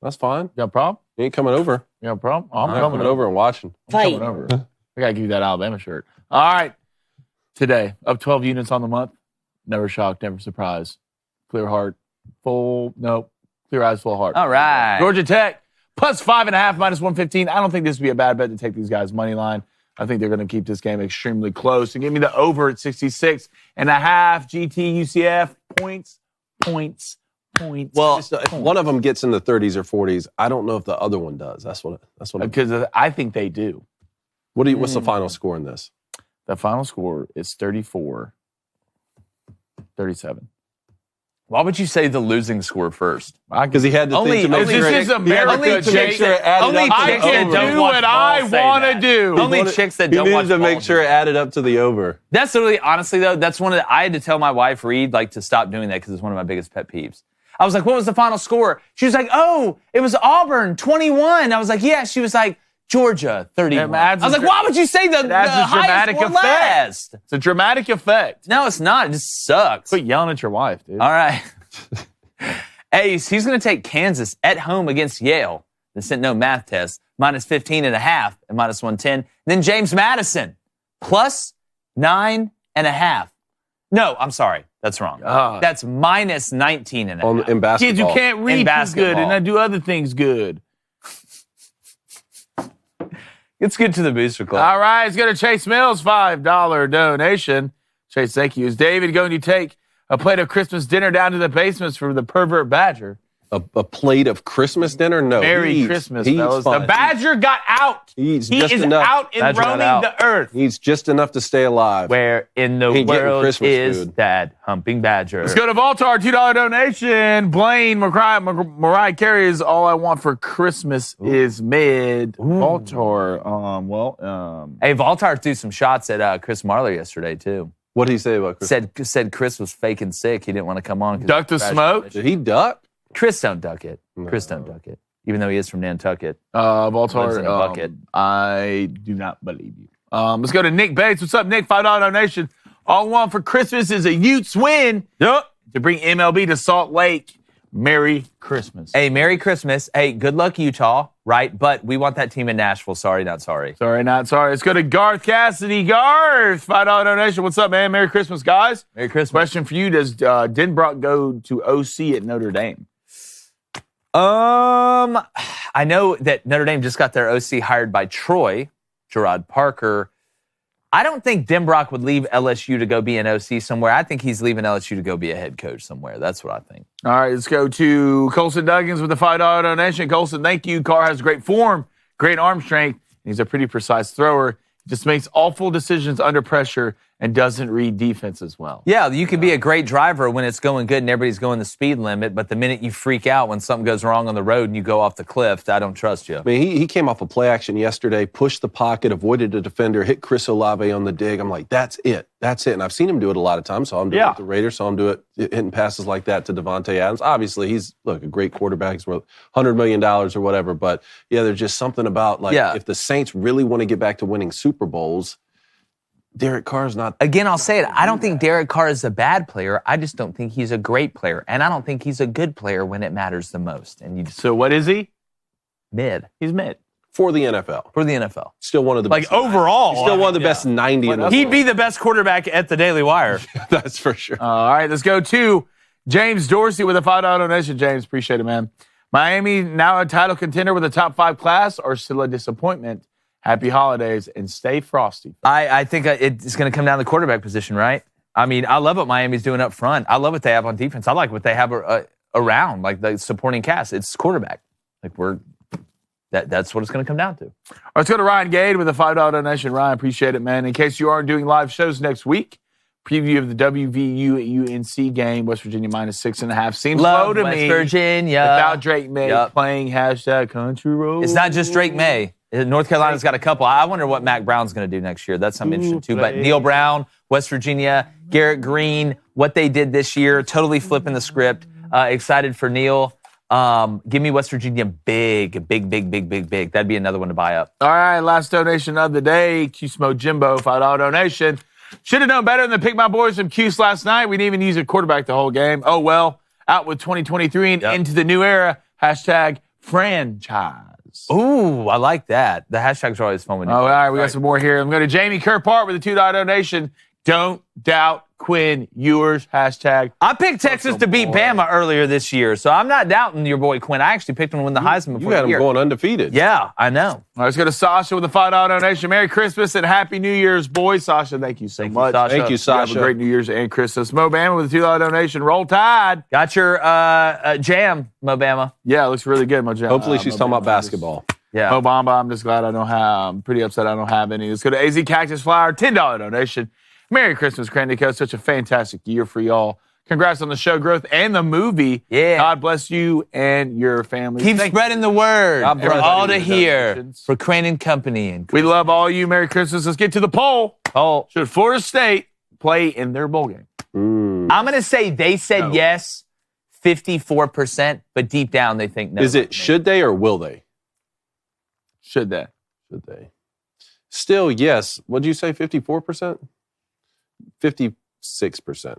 That's fine. You got a problem? You ain't coming over. You got a problem? I'm coming over and watching. Fight. Coming over. I got to give you that Alabama shirt. All right. Today, up 12 units on the month. Never shocked, never surprised. Clear heart. Clear eyes, full heart. All right. Georgia Tech, +5.5, -115. I don't think this would be a bad bet to take these guys' money line. I think they're going to keep this game extremely close. And give me the over at 66.5. GT, UCF, points. Well, if one of them gets in the 30s or 40s, I don't know if the other one does. That's what. Because I think they do. What's the final score in this? The final score is 34-37. Why would you say the losing score first? Because he had to think to make sure. This is America, Jake. I can do what I want to do. Only chicks that don't watch He needed to make sure it added up to the over. That's literally, honestly, though, that's one of the, I had to tell my wife, Reed, to stop doing that because it's one of my biggest pet peeves. I was like, what was the final score? She was like, oh, it was Auburn, 21. I was like, yeah. She was like, Georgia, 31. I was like, why would you say the highest or last? It's a dramatic effect. No, it's not. It just sucks. Quit yelling at your wife, dude. All right. Ace, he's going to take Kansas at home against Yale. They sent no math test. -15.5 at -110. And then James Madison, +9.5. No, I'm sorry. That's wrong. That's -19.5. In basketball. Kids, you can't read too good and I do other things good. Let's get to the Booster Club. All right, let's go to Chase Mills, $5 donation. Chase, thank you. Is David going to take a plate of Christmas dinner down to the basements for the pervert badger? A plate of Christmas dinner? No. Merry Christmas, fellas. The badger got out. He is out and roaming the earth. He's just enough to stay alive. Where in the world is that humping badger? Let's go to Voltar, $2 donation. Blaine, Mariah Carey's All I Want for Christmas is Mid. Voltar, Hey, Voltar threw some shots at Chris Marler yesterday, too. What did he say about Chris? Said Chris was faking sick. He didn't want to come on. Duck the smoke? Did he duck? Chris don't duck it. Chris don't duck it. Even though he is from Nantucket. Voltar, I do not believe you. Let's go to Nick Bates. What's up, Nick? $5 donation. All I Want for Christmas is a Utes win. Yep. To bring MLB to Salt Lake. Merry Christmas. Hey, Merry Christmas. Hey, good luck, Utah, right? But we want that team in Nashville. Sorry, not sorry. Sorry, not sorry. Let's go to Garth Cassidy. Garth, $5 donation. What's up, man? Merry Christmas, guys. Merry Christmas. Question for you. Does Denbrock go to OC at Notre Dame? I know that Notre Dame just got their OC hired by Troy, Gerard Parker. I don't think Denbrock would leave LSU to go be an OC somewhere. I think he's leaving LSU to go be a head coach somewhere. That's what I think. All right, let's go to Colson Duggins with the $5 donation. Colson, thank you. Carr has great form, great arm strength, and he's a pretty precise thrower. He just makes awful decisions under pressure and doesn't read defense as well. Yeah, you can be a great driver when it's going good and everybody's going the speed limit, but the minute you freak out when something goes wrong on the road and you go off the cliff, I don't trust you. I mean, he came off a play action yesterday, pushed the pocket, avoided a defender, hit Chris Olave on the dig. I'm like, that's it. That's it. And I've seen him do it a lot of times. Saw him do it with the Raiders. Saw him do it hitting passes like that to Devontae Adams. Obviously, he's, a great quarterback. He's worth $100 million or whatever. But, yeah, there's just something about, if the Saints really want to get back to winning Super Bowls, Derek Carr's not. Again, I'll say it. I don't think Derek Carr is a bad player. I just don't think he's a great player. And I don't think he's a good player when it matters the most. And So what is he? Mid. He's mid. For the NFL. For the NFL. Still one of the best. Overall. Still one of the best 90 in the world. He'd be the best quarterback at the Daily Wire. That's for sure. All right, let's go to James Dorsey with a $5 donation. James, appreciate it, man. Miami, now a title contender with a top 5 class, or still a disappointment? Happy holidays and stay frosty. I think it's going to come down to the quarterback position, right? I mean, I love what Miami's doing up front. I love what they have on defense. I like what they have around, like the supporting cast. It's quarterback. That's what it's going to come down to. All right, let's go to Ryan Gade with a $5 donation. Ryan, appreciate it, man. In case you aren't doing live shows next week, preview of the WVU-UNC game, West Virginia -6.5. Seems low to West me. Virginia. Without Drake May playing #Country Road. It's not just Drake May. North Carolina's got a couple. I wonder what Mac Brown's going to do next year. That's something interesting, too. But Neil Brown, West Virginia, Garrett Green, what they did this year, totally flipping the script. Excited for Neil. Give me West Virginia big. That'd be another one to buy up. All right, last donation of the day. Q-Smo Jimbo, $5 donation. Should have known better than to pick my boys from Cuse last night. We didn't even use a quarterback the whole game. Oh, well. Out with 2023 and into the new era. #franchise. Ooh, I like that. The hashtags are always fun when you all right, we got some more here. I'm going to Jamie Kerpart with a $2 donation. Don't doubt Quinn Ewers. #. I picked Texas to beat Bama earlier this year, so I'm not doubting your boy Quinn. I actually picked him to win the Heisman before You had him going undefeated. Yeah, I know. All right, let's go to Sasha with a $5 donation. Merry Christmas and Happy New Year's, boys. Sasha, thank you so much. Thank you, Sasha. Have a great New Year's and Christmas. Mo Bama with a $2 donation. Roll Tide. Got your jam, Mo Bama. Yeah, it looks really good, Mo Jam. Hopefully she's talking about basketball. Yeah. Mo Bamba, I'm just glad I don't have. I'm pretty upset I don't have any. Let's go to AZ Cactus Flower, $10 donation. Merry Christmas, Crandico. Such a fantastic year for y'all. Congrats on the show growth and the movie. Yeah. God bless you and your family. Keep spreading the word for all to hear. donations. For Crane and Company. And We love all you. Merry Christmas. Let's get to the poll. Should Florida State play in their bowl game? I'm going to say they said yes, 54%, but deep down they think no. Is it should they or will they? Should they? Should they? Still, yes. What'd you say, 54%? 56%.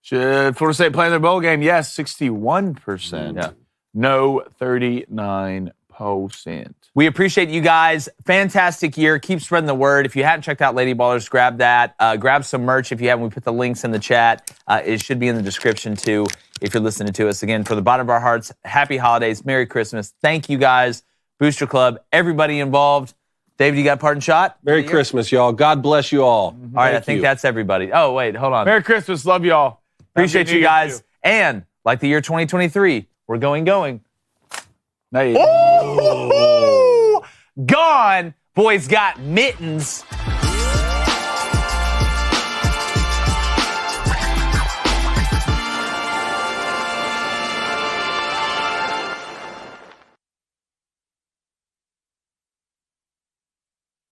Should Florida State play in their bowl game? Yes, 61%. Yeah. No, 39%. We appreciate you guys. Fantastic year. Keep spreading the word. If you hadn't checked out Lady Ballers, grab that. Grab some merch if you haven't. We put the links in the chat. It should be in the description, too, if you're listening to us. Again, from the bottom of our hearts, happy holidays. Merry Christmas. Thank you, guys. Booster Club, everybody involved. David, you got a parting shot? Merry Christmas, y'all. God bless you all. All right, I think that's everybody. Oh, wait, hold on. Merry Christmas. Love y'all. Appreciate you guys. And like the year 2023, we're going. Hey. Ooh, gone. Boys got mittens.